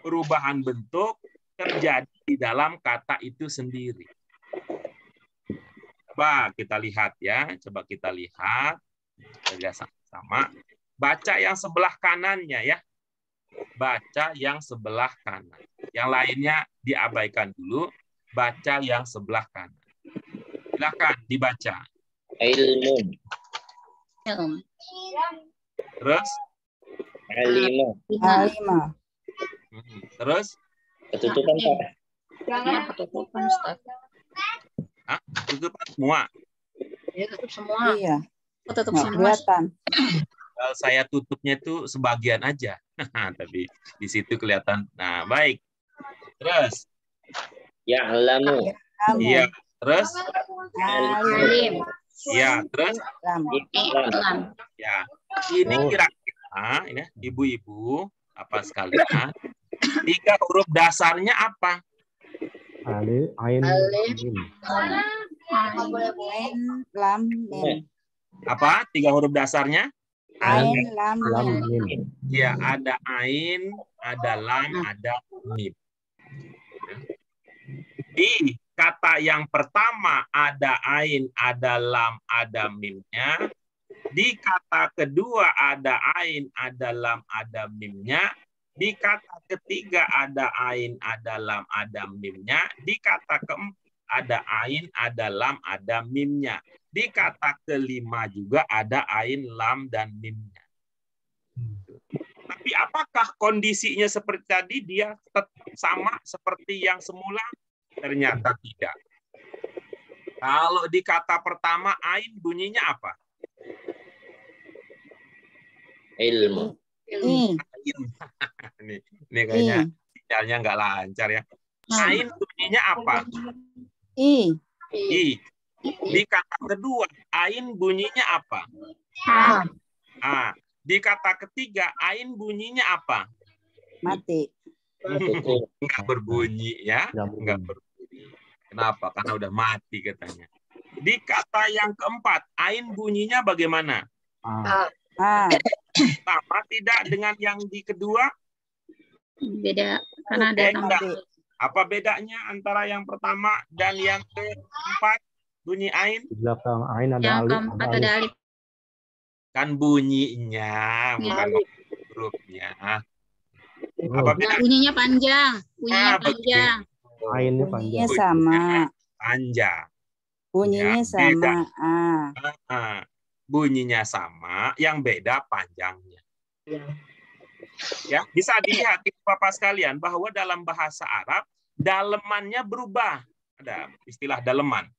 Perubahan bentuk terjadi di dalam kata itu sendiri. Coba kita lihat ya, coba kita lihat. Sama. Baca yang sebelah kanannya ya. Baca yang sebelah kanan. Yang lainnya diabaikan dulu. Baca yang sebelah kanan. Silakan dibaca. Ilmu. Terus? Alimu. Alimah. Terus? Ketutupan, Pak. Jangan ketutupan, Ustaz. Hah? Tutupan semua. Ya, tutup semua. Iya. Tutup Nggak semua. kelihatan. Kalau saya tutupnya itu sebagian aja. Tapi di situ kelihatan. Nah, baik. Terus? Ya'lamu. Kamu. Iya. Terus? Alim. Iya. Terus? Lam. Iklam. Ya. Ini kira-kira ini ibu-ibu apa sekalian? 3 huruf dasarnya apa? Alif, ain, Alif. mim. Ain, lam, mim. Apa? 3 huruf dasarnya? Ain, lam, Lam, mim. mim. Ya, ada ain, ada lam, ada mim. Di kata yang pertama ada ain, ada lam, ada mimnya. Di kata kedua ada ain, ada lam, ada mimnya. Di kata ketiga ada ain, ada lam, ada mimnya. Di kata keempat ada ain, ada lam, ada mimnya. Di kata kelima juga ada ain, lam, dan mimnya. Tapi apakah kondisinya seperti tadi? Dia tetap sama seperti yang semula? Ternyata tidak. Kalau di kata pertama ain bunyinya apa? Ilmu. I. Ini kayaknya sinyalnya nggak lancar ya. Ain bunyinya apa? I. I. Di kata kedua, ain bunyinya apa? A. Di kata ketiga, ain bunyinya apa? Mati. Enggak berbunyi ya. Enggak berbunyi. Kenapa? Karena udah mati katanya. Di kata yang keempat, ain bunyinya bagaimana? A. Sama tidak dengan yang di kedua? Beda karena ada Beda. Apa bedanya antara yang pertama dan yang keempat bunyi ain? Di belakang ain ada yang alif. keempat ada alif. Kan bunyinya, bukan hurufnya. Apa beda? Bunyinya panjang. Bunyinya panjang. Ainnya Bunyinya panjang. sama. Panjang. Bunyinya Ya, sama. Bunyinya sama, yang beda panjangnya. Ya, bisa dilihat Bapak sekalian bahwa dalam bahasa Arab dalemannya berubah. Ada istilah daleman.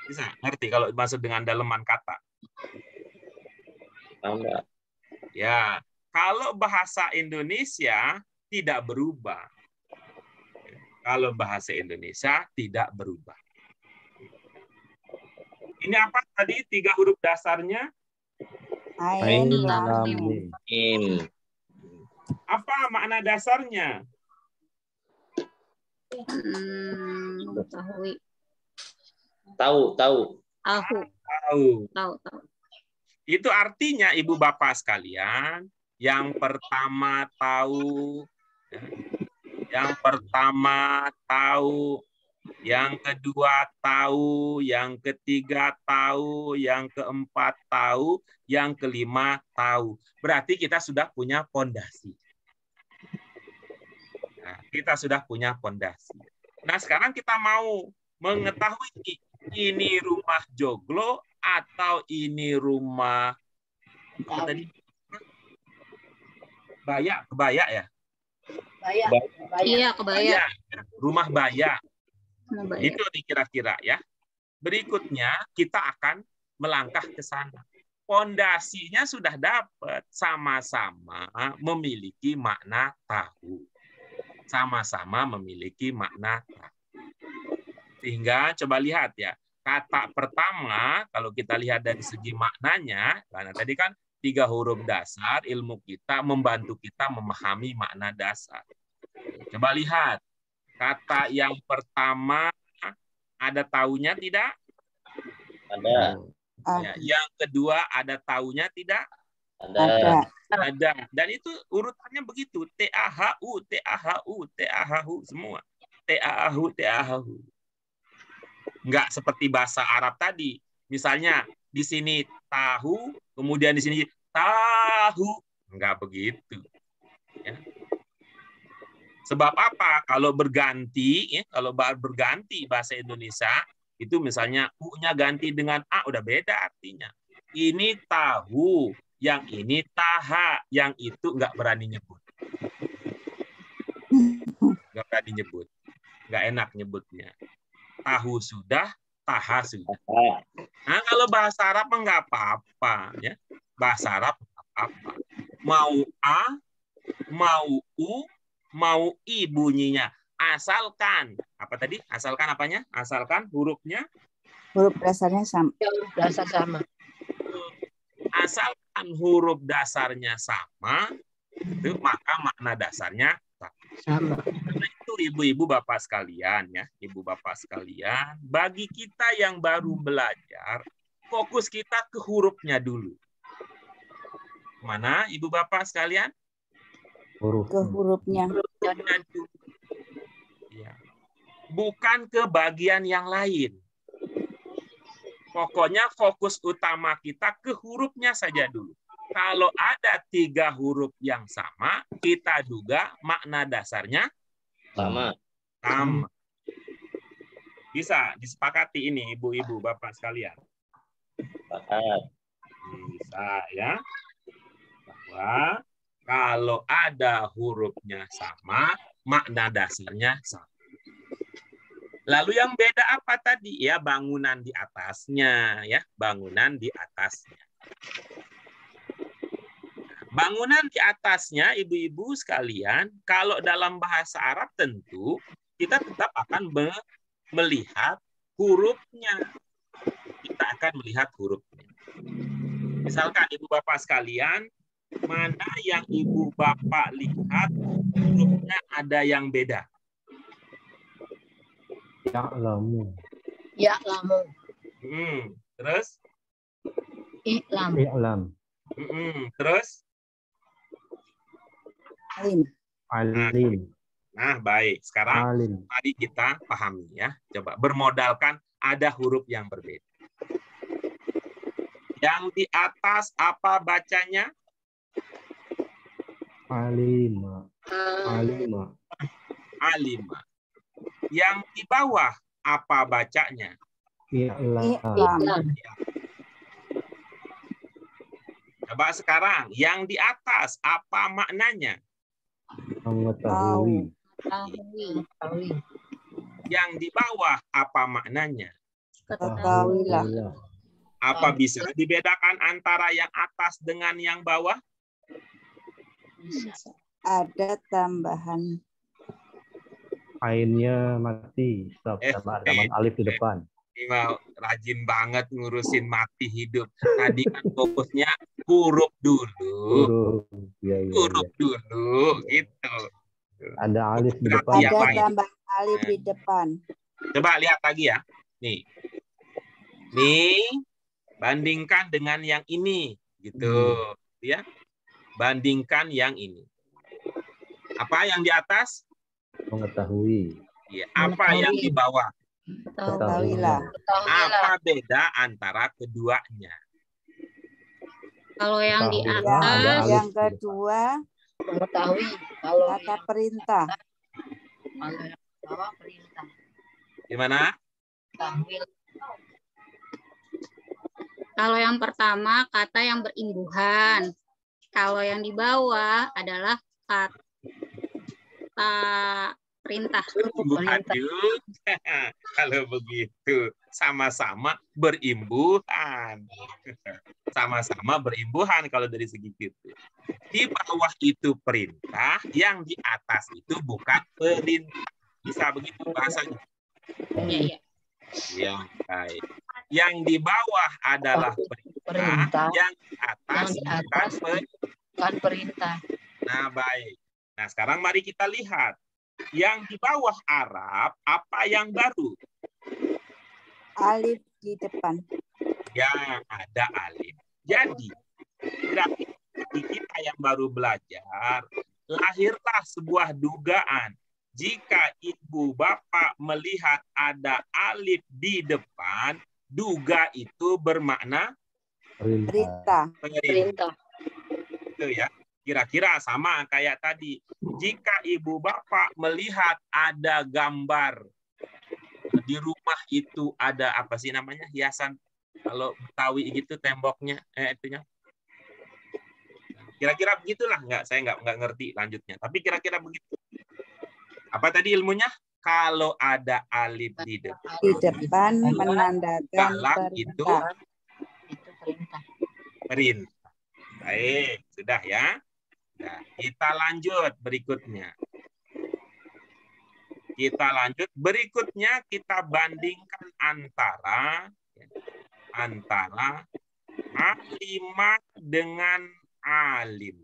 Bisa ngerti kalau maksud dengan daleman kata? Tambah. Ya, kalau bahasa Indonesia tidak berubah. Kalau bahasa Indonesia tidak berubah. Ini apa tadi 3 huruf dasarnya? Ain, lam, mim. Mim. Apa makna dasarnya? Tahu. Tahu. Itu artinya Ibu Bapak sekalian, yang pertama tahu, yang pertama tahu, yang kedua tahu, yang ketiga tahu, yang keempat tahu, yang kelima tahu. Berarti kita sudah punya fondasi. Nah, kita sudah punya fondasi. Nah, sekarang kita mau mengetahui ini rumah joglo atau ini rumah apa tadi? Kebaya ya? Iya, kebaya. Rumah baya. Itu nih kira-kira ya. Berikutnya kita akan melangkah ke sana. Pondasinya sudah dapat, sama-sama memiliki makna tahu. Sama-sama memiliki makna tahu. Sehingga coba lihat ya, kata pertama kalau kita lihat dari segi maknanya, karena tadi kan 3 huruf dasar, ilmu kita membantu kita memahami makna dasar. Coba lihat. Kata yang pertama ada taunya tidak? Ada. Ya, yang kedua ada taunya tidak? Ada. Dan itu urutannya begitu. T-A-H-U, T-A-H-U, T-A-H-U semua. T-A-H-U, T-A-H-U. Enggak seperti bahasa Arab tadi. Misalnya di sini tahu, kemudian di sini tahu. Enggak begitu. Ya. Sebab apa? Kalau berganti, ya, kalau berganti bahasa Indonesia, itu misalnya U-nya ganti dengan A, udah beda artinya. Ini tahu, yang ini taha, yang itu nggak berani nyebut. Nggak berani nyebut. Nggak enak nyebutnya. Tahu sudah, taha sudah. Nah, kalau bahasa Arab nggak apa-apa. Ya. Bahasa Arab nggak apa-apa. Mau A, mau U, mau I bunyinya. Asalkan, apa tadi? Asalkan apanya? Asalkan hurufnya? Huruf dasarnya sama. Huruf dasar sama. Asalkan huruf dasarnya sama, itu maka makna dasarnya Sama. Karena itu ibu-ibu bapak sekalian ya, ibu bapak sekalian, bagi kita yang baru belajar, fokus kita ke hurufnya dulu. Mana ibu bapak sekalian? Ke hurufnya. Ya. Bukan ke bagian yang lain. Pokoknya fokus utama kita ke hurufnya saja dulu. Kalau ada 3 huruf yang sama, kita duga makna dasarnya Sama. sama. Bisa disepakati ini, ibu-ibu, bapak sekalian. Sepakat. Bisa ya. Bahwa kalau ada hurufnya sama, makna dasarnya sama. Lalu yang beda apa tadi? Ya, bangunan di atasnya, ya, bangunan di atasnya. Bangunan di atasnya, ibu-ibu sekalian, kalau dalam bahasa Arab tentu kita tetap akan melihat hurufnya. Kita akan melihat hurufnya. Misalkan ibu bapak sekalian, mana yang ibu bapak lihat hurufnya ada yang beda? Ya'lamu. Ya'lamu. Terus? I'lam. I'lam. Terus? Alim. Alim. Nah, baik. Sekarang Alim. mari kita pahami ya. Coba bermodalkan ada huruf yang berbeda. Yang di atas apa bacanya? Alima. Alima. Alima. Yang di bawah apa bacanya? I'lam. Coba sekarang, yang di atas apa maknanya? Mengetahui. Yang di bawah apa maknanya? Ketahuilah. Apa bisa dibedakan antara yang atas dengan yang bawah? Ada tambahan. Ainnya mati. Sama alif di depan. Wow, rajin banget ngurusin mati hidup. Tadi kan fokusnya huruf dulu. Huruf dulu, gitu. Ada alif di depan. Ada tambahan alif di depan. Coba lihat lagi ya. Nih. Nih, bandingkan dengan yang ini, gitu. Ya. Bandingkan yang ini. Apa yang di atas? Mengetahui. Ya, apa yang di bawah? Ketahuilah. Apa beda antara keduanya? Kalau yang di atas, Yang kedua, Mengetahui. Kalau kata perintah. kalau yang bawah perintah. Gimana? Tahwil. kalau yang pertama kata yang berimbuhan. Kalau yang di bawah adalah kata perintah. Aduh, kalau begitu sama-sama berimbuhan. Sama-sama berimbuhan kalau dari segi itu. Di bawah itu perintah, yang di atas itu bukan perintah. Bisa begitu bahasanya? Iya. Ya, baik. Yang di bawah adalah perintah, yang di atas bukan perintah. Nah, baik. Nah, sekarang mari kita lihat. Yang di bawah Arab, apa yang baru? Alif di depan. Ya, ada alif. Jadi, berarti kita yang baru belajar, lahirlah sebuah dugaan. Jika ibu bapak melihat ada alif di depan, duga itu bermakna Perintah. Itu ya. Kira-kira sama kayak tadi. Jika ibu bapak melihat ada gambar di rumah itu ada apa sih namanya, hiasan kalau Betawi gitu temboknya itunya. Kira-kira begitulah, saya nggak ngerti lanjutnya. Tapi kira-kira begitu. Apa tadi ilmunya? Kalau ada alif di depan. Di depan menandakan Dalam itu perintah. perintah. Baik, sudah ya. Nah, kita lanjut berikutnya. Berikutnya kita bandingkan antara alimah dengan alim.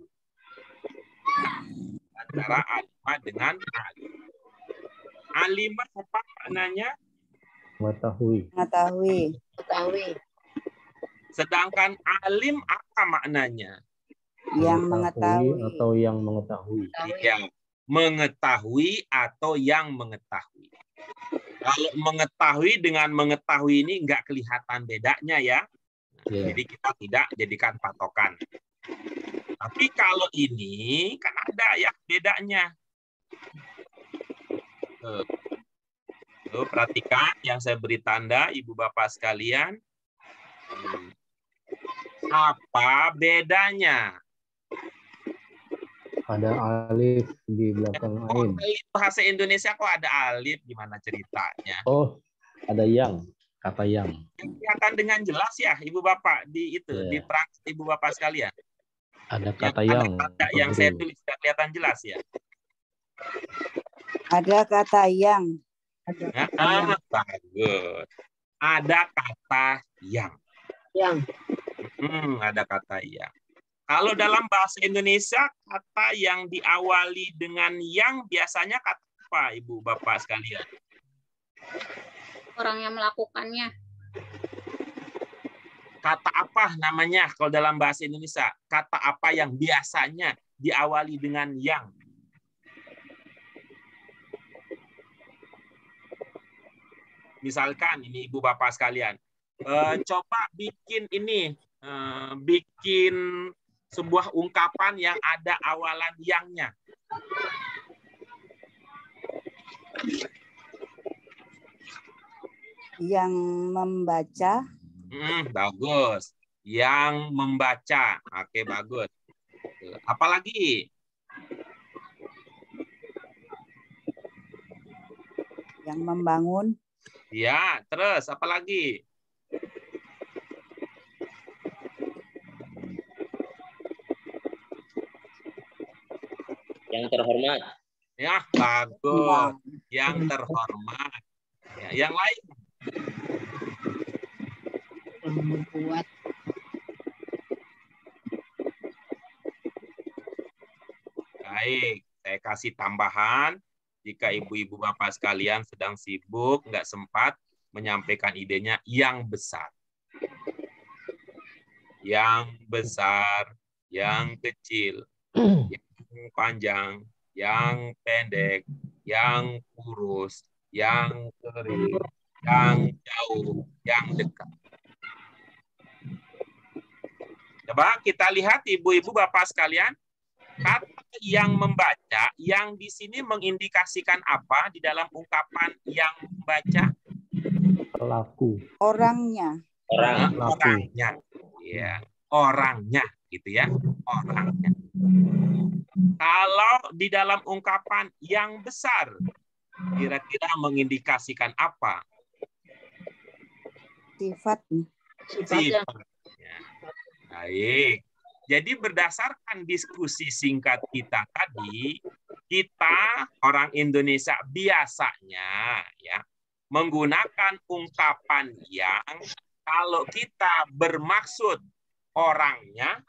Antara alimah dengan alim. Alimah apa maknanya? Mengetahui. Sedangkan alim apa maknanya? Yang mengetahui atau yang mengetahui. Ya, mengetahui atau yang mengetahui. Kalau mengetahui dengan mengetahui ini nggak kelihatan bedanya ya. Ya. Jadi kita tidak jadikan patokan. Tapi kalau ini kan ada ya bedanya. Tuh, perhatikan yang saya beri tanda, Ibu Bapak sekalian. Apa bedanya? Ada alif di belakang ain. Bahasa Indonesia kok ada alif, gimana ceritanya? Oh, ada yang, kata yang. Kelihatan dengan jelas ya, Ibu Bapak di itu, Ya. di praktek Ibu Bapak sekalian. Ada kata yang. Yang saya tulis tidak kelihatan jelas ya. Ada kata yang. Bagus. Ada kata yang. Ada kata yang. Kalau dalam bahasa Indonesia, kata yang diawali dengan yang biasanya kata apa, Ibu Bapak sekalian? Orang yang melakukannya. Kata apa namanya kalau dalam bahasa Indonesia? Kata apa yang biasanya diawali dengan yang? Misalkan ini Ibu Bapak sekalian, coba bikin ini, bikin sebuah ungkapan yang ada awalan yangnya. Yang membaca. Bagus. Yang membaca. Oke, bagus. Apalagi? Yang membangun. Ya, terus apalagi? Yang terhormat. Ya, bagus. Yang terhormat. Ya, yang lain? Membuat. Baik, saya kasih tambahan. Jika ibu-ibu bapak sekalian sedang sibuk, nggak sempat menyampaikan idenya yang besar. Yang besar, yang kecil, yang panjang, yang pendek, yang kurus, yang kering, yang jauh, yang dekat. Coba kita lihat ibu-ibu bapak sekalian, kata yang membaca, yang di sini mengindikasikan apa di dalam ungkapan yang membaca? Pelaku. Orangnya. Orangnya. Ya, orangnya gitu ya, orangnya. Kalau di dalam ungkapan yang besar, kira-kira mengindikasikan apa? Sifatnya. Sifatnya. Baik. Jadi berdasarkan diskusi singkat kita tadi, kita orang Indonesia biasanya ya menggunakan ungkapan yang kalau kita bermaksud orangnya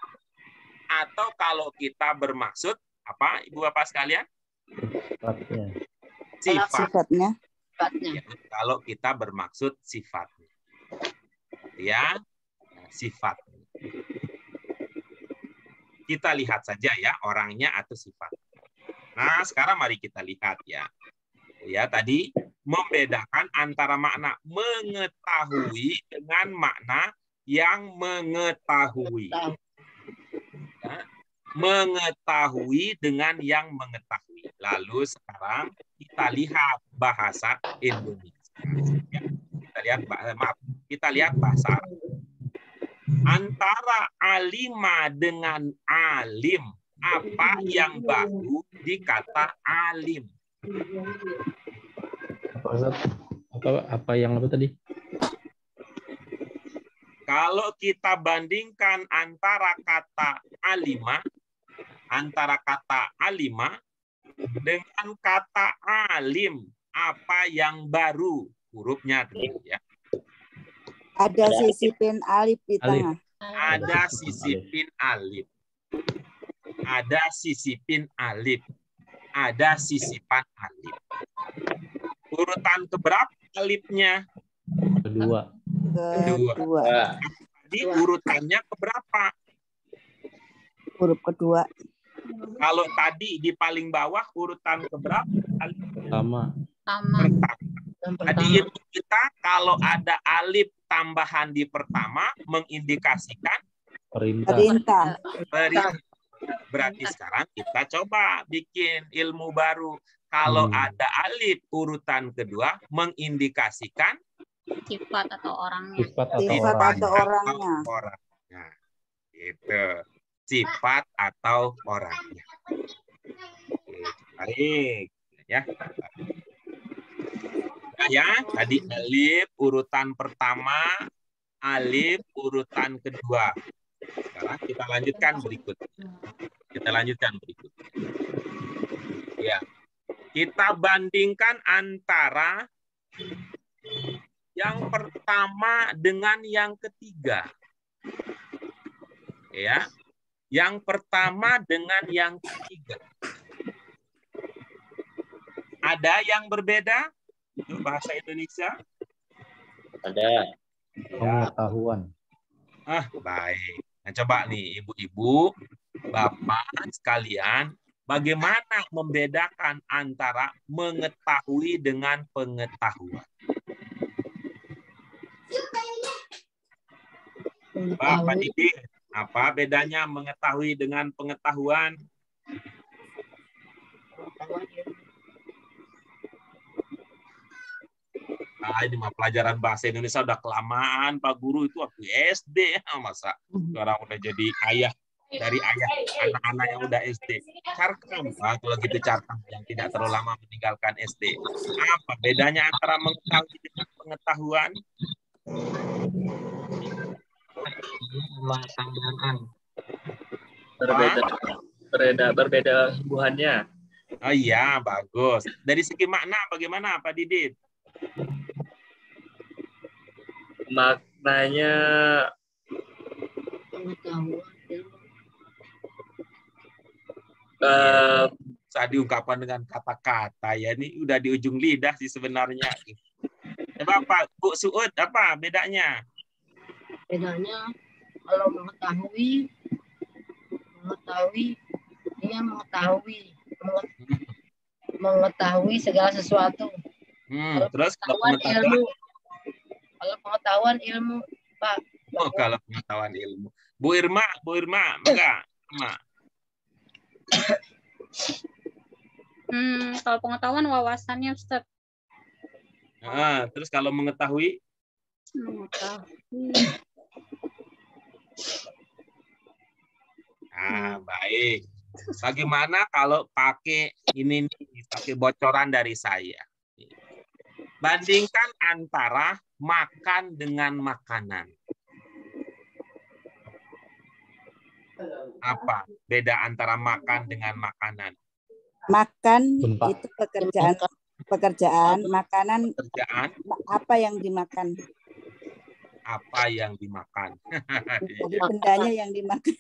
atau kalau kita bermaksud apa, Ibu Bapak sekalian? Sifatnya. Ya, kalau kita bermaksud sifatnya. Ya, sifat. Kita lihat saja ya orangnya atau sifat. Nah, sekarang mari kita lihat ya. Ya, tadi membedakan antara makna mengetahui dengan makna yang mengetahui. Ya, mengetahui dengan yang mengetahui. Lalu sekarang kita lihat bahasa Indonesia. Ya, kita lihat bahasa Arab. Antara alima dengan alim, apa yang baru di kata alim? Apa yang apa tadi? Kalau kita bandingkan antara kata alima dengan kata alim, apa yang baru? Hurufnya dulu ya. Ada sisipin alif di tengah. Ada sisipin alif. Ada sisipin alif. Ada sisipan alif. Urutan keberapa alifnya? Kedua. Jadi urutannya keberapa? Huruf kedua. Kalau tadi di paling bawah urutan keberapa alifnya? Sama. Tadi ilmu kita kalau ada alif tambahan di pertama mengindikasikan Perintah. perintah. Berarti sekarang kita coba bikin ilmu baru. Kalau ada alif urutan kedua mengindikasikan Sifat atau orangnya. Sifat Sifat atau orangnya. orangnya. Itu sifat atau orangnya. Oke, baik ya. Nah, ya, tadi alif urutan pertama, alif urutan kedua. Sekarang kita lanjutkan berikutnya. Ya. Kita bandingkan antara yang pertama dengan yang ketiga. Ya. Yang pertama dengan yang ketiga. Ada yang berbeda? Itu bahasa Indonesia? Ada. Pengetahuan. Baik. Nah, coba nih ibu-ibu, bapak sekalian, bagaimana membedakan antara mengetahui dengan pengetahuan? Bapak Didi, apa bedanya mengetahui dengan pengetahuan? Nah, ini mah pelajaran bahasa Indonesia udah kelamaan, Pak Guru, itu waktu SD. Masa sekarang udah jadi ayah dari ayah anak-anak yang udah SD. Carkam, kalau gitu Carkam yang tidak terlalu lama meninggalkan SD. Apa bedanya antara mengetahui dengan pengetahuan? Berbeda hubungannya. Oh iya, bagus. Dari segi makna bagaimana Pak Didit? Maknanya bisa diungkapkan dengan kata-kata ya, ini udah di ujung lidah sih sebenarnya. Bapak, Bu Suud, apa bedanya? Bedanya kalau mengetahui dia mengetahui segala sesuatu. Terus Kalau pengetahuan ilmu, Pak. Kalau pengetahuan ilmu. Bu Irma, enggak? Kalau pengetahuan wawasannya, Ustaz. Terus kalau mengetahui? Baik. Bagaimana kalau pakai ini nih, pakai bocoran dari saya? Bandingkan antara makan dengan makanan. Apa beda antara makan dengan makanan? Makan itu pekerjaan, makanan apa yang dimakan? Apa yang dimakan? Jadi bendanya yang dimakan.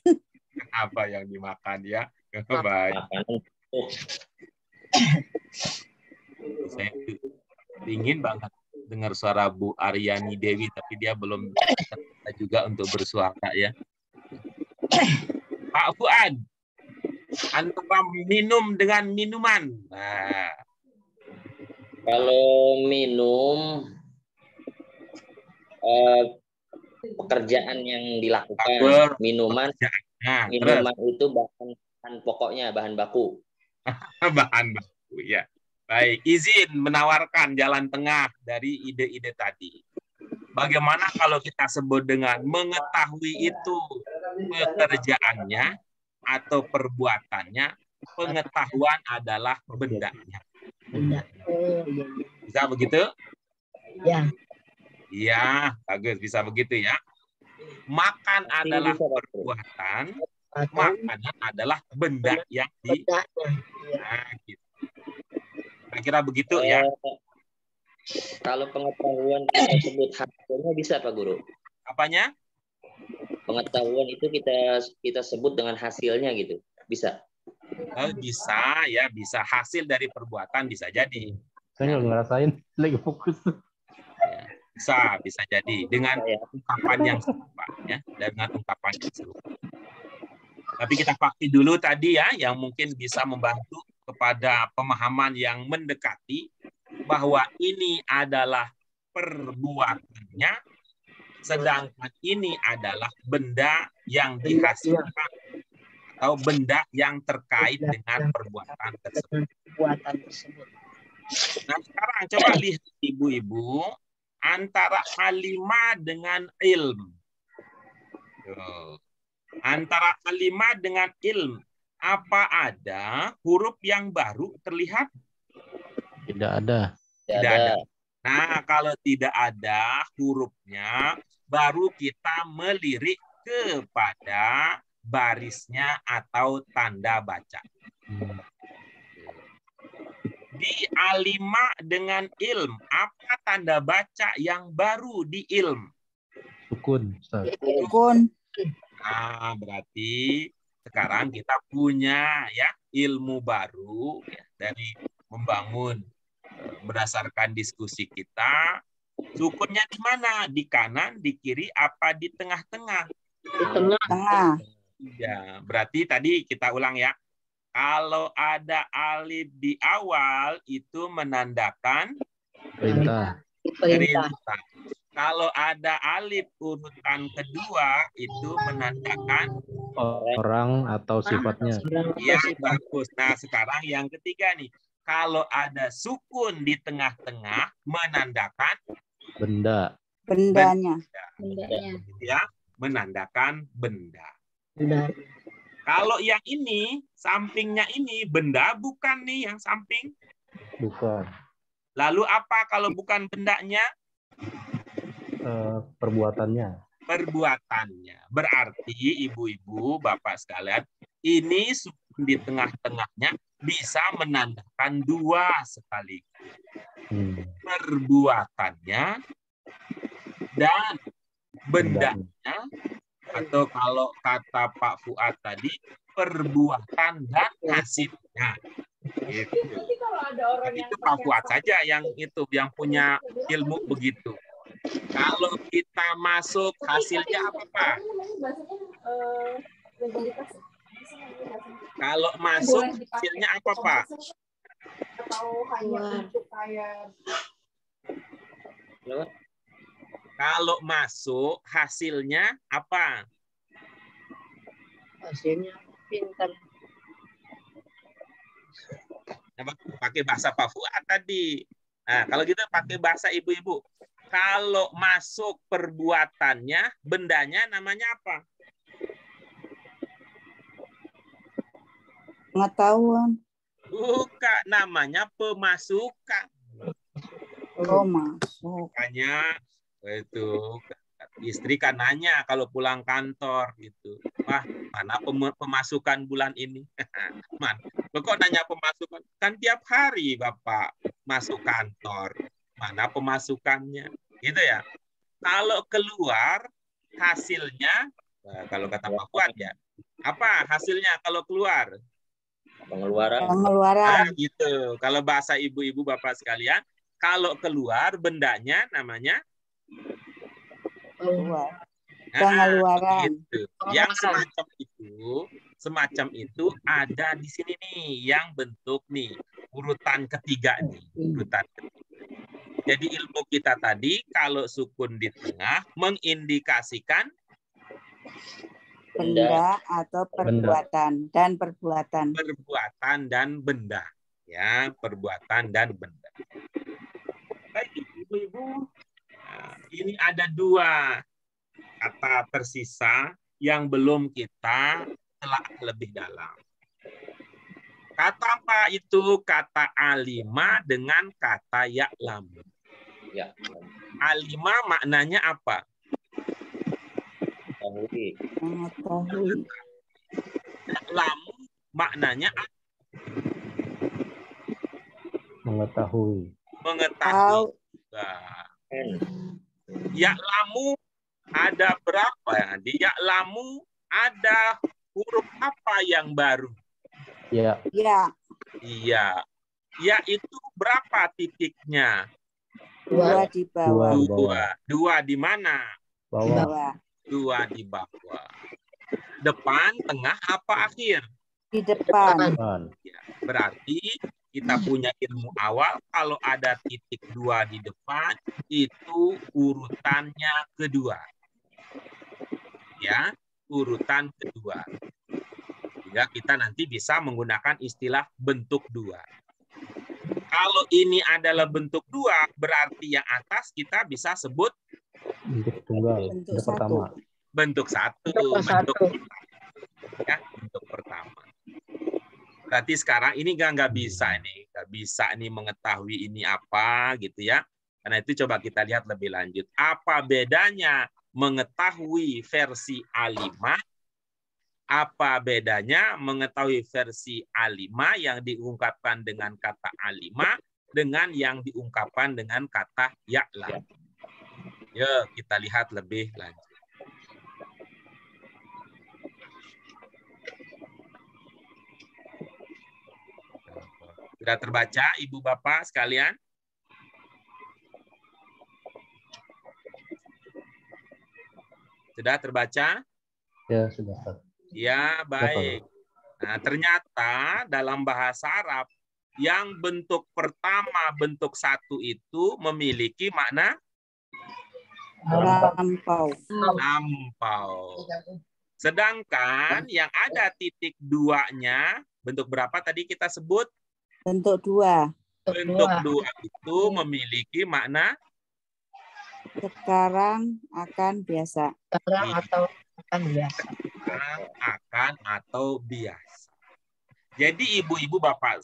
Apa yang dimakan ya? Baik. Saya ingin banget dengar suara Bu Aryani Dewi, tapi dia belum juga untuk bersuara ya. Pak Fuad, antara minum dengan minuman. Nah. Kalau minum, pekerjaan yang dilakukan. Minuman itu bahan pokoknya, bahan baku. Bahan baku, ya. Baik, izin menawarkan jalan tengah dari ide-ide tadi. Bagaimana kalau kita sebut dengan mengetahui itu pekerjaannya atau perbuatannya, pengetahuan adalah bendanya. Bisa begitu? Ya. Iya, bagus, bisa begitu ya. Makan adalah perbuatan, makanan adalah benda yang di. Nah, gitu. Kira-kira begitu ya. Kalau pengetahuan kita sebut hasilnya bisa Pak Guru? Apanya? Pengetahuan itu kita sebut dengan hasilnya gitu. Bisa? Bisa ya, bisa hasil dari perbuatan bisa jadi. Saya nggak ngerasain, lagi fokus. Bisa jadi dengan ungkapan yang serupa ya, dengan ungkapan yang serupa. Tapi kita pakai dulu tadi ya, yang mungkin bisa membantu kepada pemahaman yang mendekati bahwa ini adalah perbuatannya, sedangkan ini adalah benda yang dihasilkan atau benda yang terkait dengan perbuatan tersebut. Nah, sekarang coba lihat ibu-ibu antara kalimah dengan ilm. Antara kalimah dengan ilm, apa ada huruf yang baru terlihat? Tidak ada. Tidak ada. Nah, kalau tidak ada hurufnya, baru kita melirik kepada barisnya atau tanda baca. Di alimah dengan ilm, apa tanda baca yang baru di ilm? Sukun. Ustaz. Sukun. Nah, berarti sekarang kita punya ya ilmu baru ya, dari membangun berdasarkan diskusi kita. Sukunnya di mana? Di kanan, di kiri, apa di tengah-tengah? Di tengah. Ya, berarti tadi kita ulang ya. Kalau ada alif di awal itu menandakan Perintah. perintah. Kalau ada alif urutan kedua itu menandakan Orang atau sifatnya. ya bagus. Nah, sekarang yang ketiga nih. Kalau ada sukun di tengah-tengah menandakan Benda. Bendanya. ya, menandakan benda. Kalau yang ini, sampingnya ini, benda bukan nih yang samping. Bukan. Lalu apa kalau bukan bendanya? Perbuatannya. Perbuatannya. Berarti ibu-ibu, bapak sekalian, ini sukun di tengah-tengahnya bisa menandakan dua sekaligus. Perbuatannya dan bendanya. Atau kalau kata Pak Fuad tadi, perbuatan dan hasilnya. Gitu. Itu Pak Fuad saja yang itu, yang punya ilmu begitu. Kalau kita masuk hasilnya apa Pak? Kalau masuk hasilnya apa Pak? Kalau masuk hasilnya apa? Hasilnya pintar. Pakai bahasa Pak Fuad tadi. Nah, kalau gitu pakai bahasa ibu-ibu. Kalau masuk perbuatannya, bendanya namanya apa? Pengetahuan. Bukan, namanya pemasukan. Oh, masuk. Makanya itu istri kan nanya kalau pulang kantor gitu, wah mana pemasukan bulan ini? Man, lo kok nanya pemasukan? Kan tiap hari bapak masuk kantor, mana pemasukannya? Gitu ya. Kalau keluar hasilnya, nah, kalau kata Pak Fuad ya, apa hasilnya kalau keluar? Pengeluaran. Nah, gitu. Kalau bahasa ibu-ibu bapak sekalian, kalau keluar bendanya namanya pengeluaran. Gitu. Yang semacam itu ada di sini nih, yang bentuk nih urutan ketiga nih, urutan ketiga. Jadi ilmu kita tadi kalau sukun di tengah mengindikasikan Benda atau perbuatan dan perbuatan. Perbuatan dan benda, ya, perbuatan dan benda. Baik, ibu-ibu. Nah, ini ada dua kata tersisa yang belum kita telah lebih dalam. Kata apa itu? Kata alima dengan kata ya'lamu. Ya. Alima maknanya apa? Mengetahui. Ya'lamu maknanya apa? Mengetahui. Mengetahui. Nah, ya'lamu ada berapa ya? Di ya'lamu ada huruf apa yang baru? Ya. Ya. Iya. Ya itu berapa titiknya? Dua di bawah. Dua di mana? Bawah. Dua di bawah. Depan, tengah, apa akhir? Di depan. Ya, berarti kita punya ilmu awal, kalau ada titik 2 di depan, itu urutannya kedua. Ya, urutan kedua. Sehingga kita nanti bisa menggunakan istilah bentuk 2. Kalau ini adalah bentuk 2, berarti yang atas kita bisa sebut Bentuk tunggal. Bentuk Bentuk pertama. bentuk 1. Ya, bentuk pertama. Berarti sekarang ini nggak bisa nih mengetahui ini apa gitu ya. Karena itu coba kita lihat lebih lanjut. Apa bedanya mengetahui versi A5? Apa bedanya mengetahui versi A5 yang diungkapkan dengan kata A5 dengan yang diungkapkan dengan kata ya'lam? Yuk kita lihat lebih lanjut. Sudah terbaca Ibu Bapak sekalian? Sudah terbaca? Ya, sudah. Ya, baik. Nah, ternyata dalam bahasa Arab yang bentuk pertama, bentuk 1 itu memiliki makna Lampau. lampau. Sedangkan yang ada titik 2-nya, bentuk berapa tadi kita sebut? Bentuk 2. Bentuk 2 itu memiliki makna Sekarang akan biasa. Sekarang atau akan biasa. akan atau biasa. Jadi ibu-ibu bapak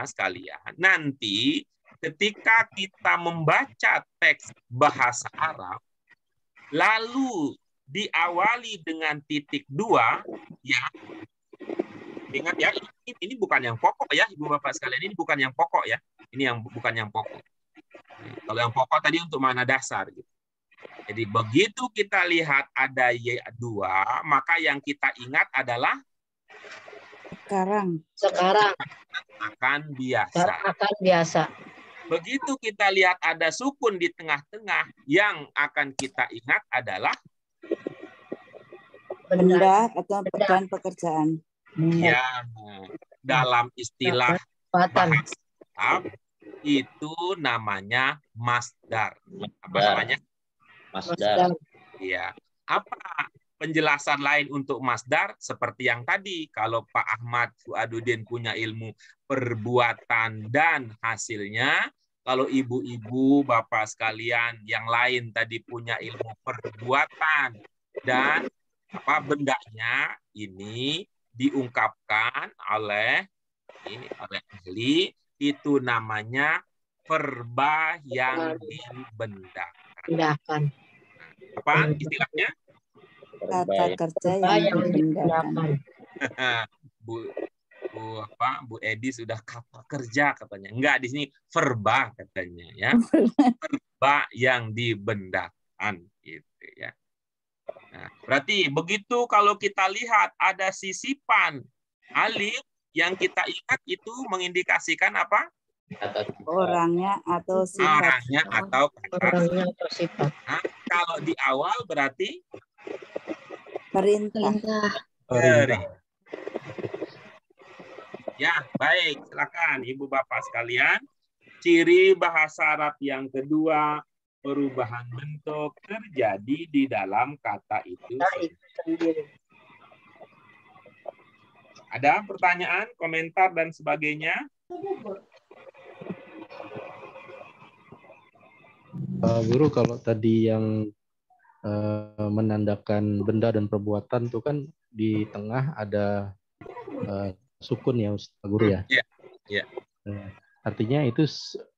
sekalian, nanti ketika kita membaca teks bahasa Arab, lalu diawali dengan titik 2, ya. Ingat ya, ini bukan yang pokok ya, ibu bapak sekalian, ini bukan yang pokok ya. Ini yang bukan yang pokok. Kalau yang pokok tadi untuk makna dasar gitu. Jadi begitu kita lihat ada Y2, maka yang kita ingat adalah Sekarang. akan biasa. Akan biasa. Begitu kita lihat ada sukun di tengah-tengah, yang akan kita ingat adalah Benda atau dan pekerjaan. ya, dalam istilah bahasa Arab itu namanya masdar. Apa namanya? Masdar. Ya. Apa penjelasan lain untuk masdar? Seperti yang tadi, kalau Pak Ahmad Fuaduddin punya ilmu perbuatan dan hasilnya, kalau ibu-ibu, bapak sekalian yang lain tadi punya ilmu perbuatan dan apa bendanya, ini diungkapkan oleh ahli, itu namanya verba yang dibendakan. Apa istilahnya? Kata kerja yang dibendakan. Bu Edi sudah kata kerja katanya. Enggak, di sini verba katanya ya. Verba yang dibendakan gitu ya. Nah, berarti begitu kalau kita lihat ada sisipan alif, yang kita ingat itu mengindikasikan apa? Orangnya atau sifat. Orangnya atau kata. Orangnya atau sifat. Nah, kalau di awal berarti Perintah. Ya, baik. Silakan Ibu Bapak sekalian. Ciri bahasa Arab yang kedua, perubahan bentuk terjadi di dalam kata itu sendiri. Ada pertanyaan, komentar, dan sebagainya? Guru, kalau tadi yang menandakan benda dan perbuatan itu kan di tengah ada sukun ya, Ustaz Guru ya? Iya. Artinya itu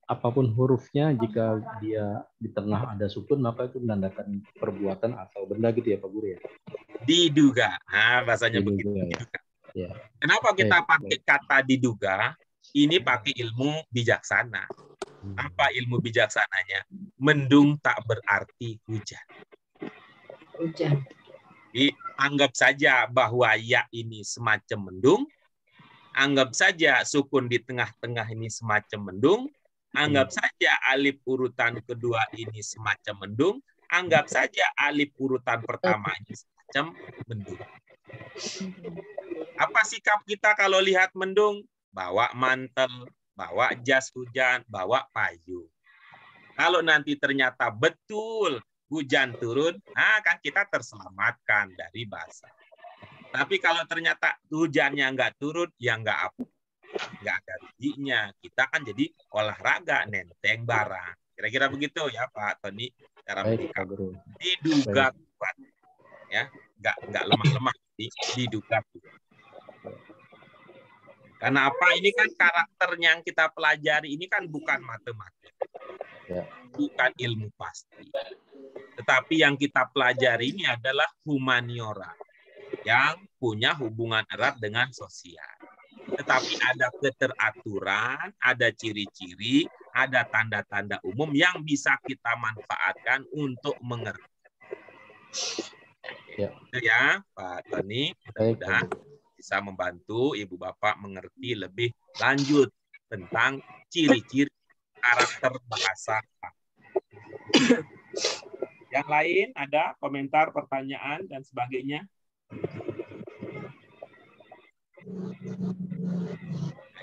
apapun hurufnya, jika dia di tengah ada sukun, maka itu menandakan perbuatan atau benda gitu ya Pak Guru ya? Diduga. Nah, bahasanya begitu. Ya. Kenapa kita pakai kata diduga? Ini pakai ilmu bijaksana. Apa ilmu bijaksananya? Mendung tak berarti hujan. Jadi, anggap saja bahwa ya ini semacam mendung. Anggap saja sukun di tengah-tengah ini semacam mendung. Anggap saja alif urutan kedua ini semacam mendung. Anggap saja alif urutan pertama ini semacam mendung. Apa sikap kita kalau lihat mendung? Bawa mantel, bawa jas hujan, bawa payung. Kalau nanti ternyata betul hujan turun, nah kan kita terselamatkan dari basah. Tapi kalau ternyata hujannya nggak turun, ya nggak ada ruginya. Kita kan jadi olahraga nenteng barang. Kira-kira begitu ya Pak Tony cara menyikapi. Diduga kuat, ya nggak lemah-lemah, diduga kuat. Karena apa? Ini kan karakter yang kita pelajari ini kan bukan matematika, bukan ilmu pasti. Tetapi yang kita pelajari ini adalah humaniora yang punya hubungan erat dengan sosial. Tetapi ada keteraturan, ada ciri-ciri, ada tanda-tanda umum yang bisa kita manfaatkan untuk mengerti. Itu ya Pak Tony, mudah-mudahan bisa membantu Ibu Bapak mengerti lebih lanjut tentang ciri-ciri karakter bahasa. Yang lain ada komentar, pertanyaan, dan sebagainya?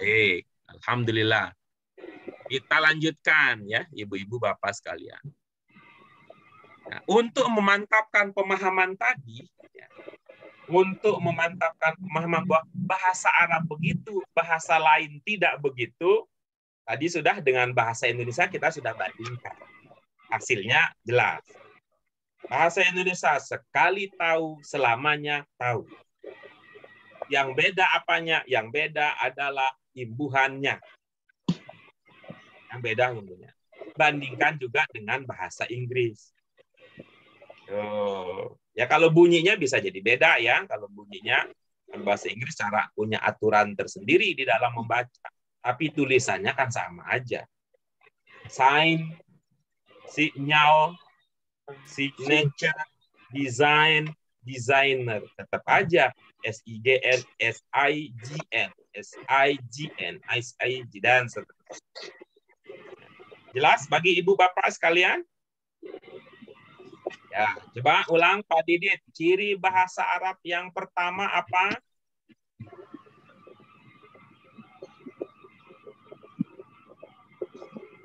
Baik, alhamdulillah. Kita lanjutkan ya, Ibu-ibu Bapak sekalian. Nah, untuk memantapkan pemahaman tadi, ya, untuk memantapkan pemahaman bahwa bahasa Arab begitu, bahasa lain tidak begitu, tadi sudah dengan bahasa Indonesia kita sudah bandingkan. Hasilnya jelas. Bahasa Indonesia sekali tahu, selamanya tahu. Yang beda apanya? Yang beda adalah imbuhannya. Yang beda imbuhannya. Bandingkan juga dengan bahasa Inggris. Ya kalau bunyinya bisa jadi beda ya. Kalau bunyinya bahasa Inggris cara punya aturan tersendiri di dalam membaca. Tapi tulisannya kan sama aja. Sign, signal, signature, design, designer. Tetap aja SIGN, SIGN, SIGN, SIG, dan seterusnya. Jelas bagi Ibu Bapak sekalian? Ya, coba ulang Pak Didit. Ciri bahasa Arab yang pertama apa?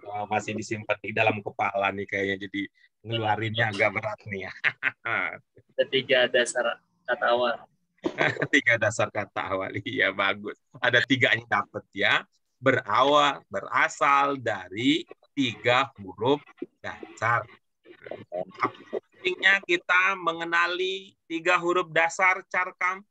Oh, masih disimpan di dalam kepala nih kayaknya, jadi ngeluarinnya agak berat nih. Ada 3 dasar kata awal. 3 dasar kata awal, iya bagus. Ada 3-nya dapat ya. Berasal dari 3 huruf dasar. Pentingnya kita mengenali 3 huruf dasar, Carkam.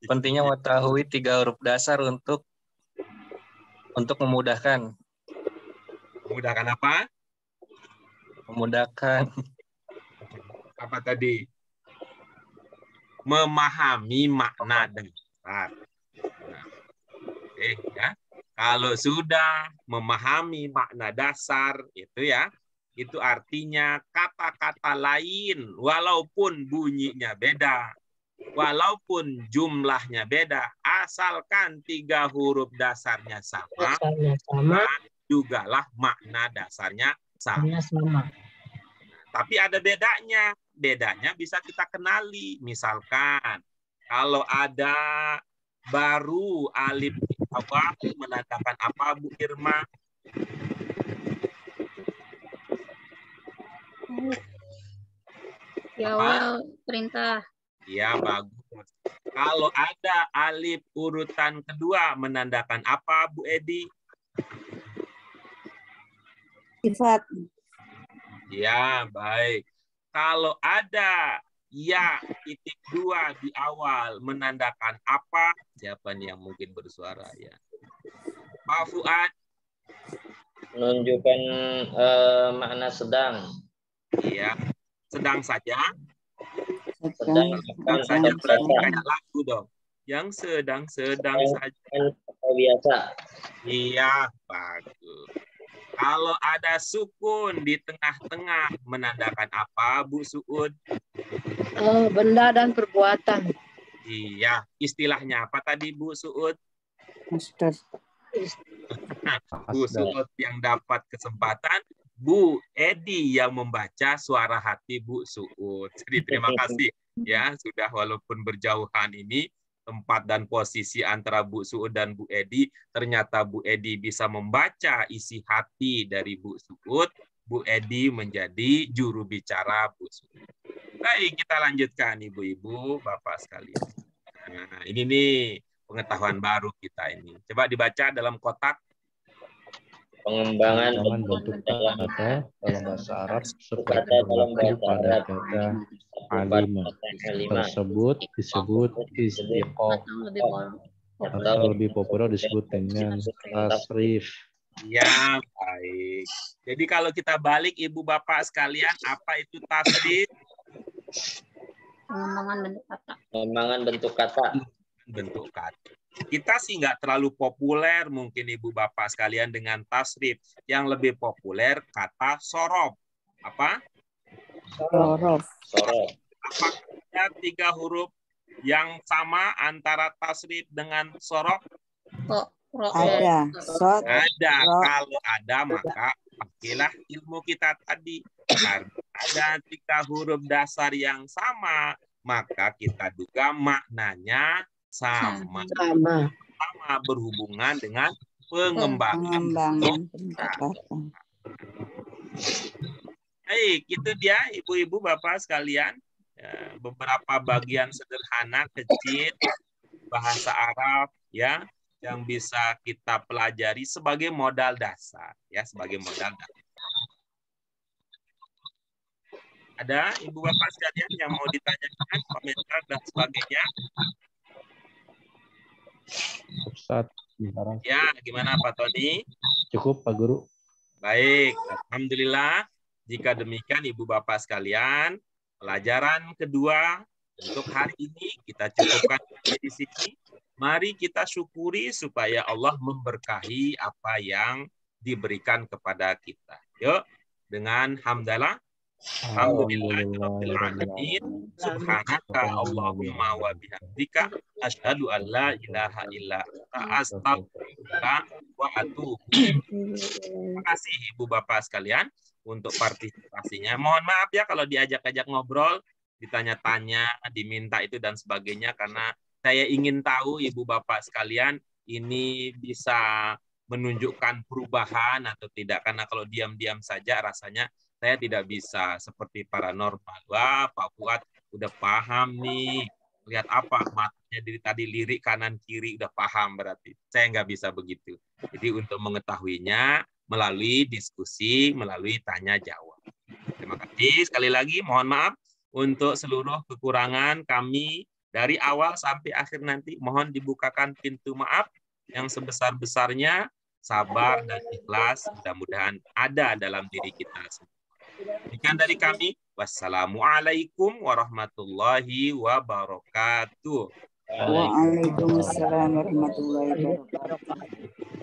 Pentingnya mengetahui 3 huruf dasar untuk memudahkan. Memudahkan apa? Memudahkan. Apa tadi? Memahami makna dasar. Nah, ya. Kalau sudah memahami makna dasar itu ya, itu artinya kata-kata lain walaupun bunyinya beda, walaupun jumlahnya beda, asalkan 3 huruf dasarnya sama, jugalah makna dasarnya sama. Tapi ada bedanya. Bedanya bisa kita kenali. Misalkan kalau ada baru alif apa menandakan apa Bu Irma? Di awal perintah. Ya, bagus. Kalau ada alif urutan kedua menandakan apa Bu Edi? Sifat. Ya, baik. Kalau ada ya titik 2 di awal menandakan apa? Siapa nih yang mungkin bersuara ya? Pak Fuad. Menunjukkan makna sedang. Iya, sedang saja. Sedang saja berarti kayak lagu dong. Yang sedang saja. Biasa. Iya, bagus. Kalau ada sukun di tengah-tengah menandakan apa, Bu Suud? Benda dan perbuatan. Iya, istilahnya apa tadi Bu Suud? Master. Bu Suud yang dapat kesempatan Bu Edi yang membaca suara hati Bu Suud. Jadi terima kasih ya sudah walaupun berjauhan ini tempat dan posisi antara Bu Suud dan Bu Edi, ternyata Bu Edi bisa membaca isi hati dari Bu Suud. Bu Edi menjadi juru bicara Bu Suud. Baik, kita lanjutkan Ibu-ibu, Bapak sekalian. Nah, ini nih pengetahuan baru kita ini. Coba dibaca dalam kotak. Pengembangan bentuk kata dalam bahasa Arab seperti kata dalam berlaku bahasa pada Arab kata alimah tersebut disebut istiqoh atau lebih populer disebut dengan tasrif. Ya, baik. Jadi kalau kita balik Ibu Bapak sekalian, apa itu tasrif? Pengembangan bentuk kata. Pengembangan bentuk kata. Bentuk kata. Kita sih nggak terlalu populer mungkin Ibu Bapak sekalian dengan tasrif. Yang lebih populer kata sorof. Apa? Sorof. Sorof. Apakah 3 huruf yang sama antara tasrif dengan sorof? Ada. Sot. Ada. Ro. Kalau ada maka pakailah ilmu kita tadi. Karena ada 3 huruf dasar yang sama, maka kita duga maknanya sama berhubungan dengan pengembangan kata. Baik, itu dia Ibu-ibu Bapak sekalian. Beberapa bagian sederhana kecil bahasa Arab ya yang bisa kita pelajari sebagai modal dasar ya, sebagai modal dasar. Ada Ibu Bapak sekalian yang mau ditanyakan, komentar dan sebagainya? Ustaz, sekarang. Ya, gimana Pak Tony? Cukup Pak Guru. Baik, alhamdulillah. Jika demikian Ibu Bapak sekalian, pelajaran kedua untuk hari ini kita cukupkan di sini. Mari kita syukuri supaya Allah memberkahi apa yang diberikan kepada kita. Yuk, dengan hamdalah. Alhamdulillahirabbil alamin. Subhanaka Allahumma wa bihamdika asyhadu an la ilaha illa anta astaghfiruka wa atubu ilaik. Terima kasih Ibu Bapak sekalian untuk partisipasinya. Mohon maaf ya kalau diajak-ajak ngobrol, ditanya-tanya, diminta itu dan sebagainya karena saya ingin tahu Ibu Bapak sekalian ini bisa menunjukkan perubahan atau tidak, karena kalau diam-diam saja rasanya saya tidak bisa seperti paranormal. Wah, Pak Fuad udah paham nih. Lihat apa? Matanya dari tadi lirik kanan kiri udah paham berarti. Saya nggak bisa begitu. Jadi untuk mengetahuinya melalui diskusi, melalui tanya jawab. Terima kasih sekali lagi. Mohon maaf untuk seluruh kekurangan kami dari awal sampai akhir nanti. Mohon dibukakan pintu maaf yang sebesar-besarnya. Sabar dan ikhlas mudah-mudahan ada dalam diri kita semua. Demikian dari kami. Wassalamualaikum warahmatullahi wabarakatuh. Waalaikumsalam warahmatullahi wabarakatuh.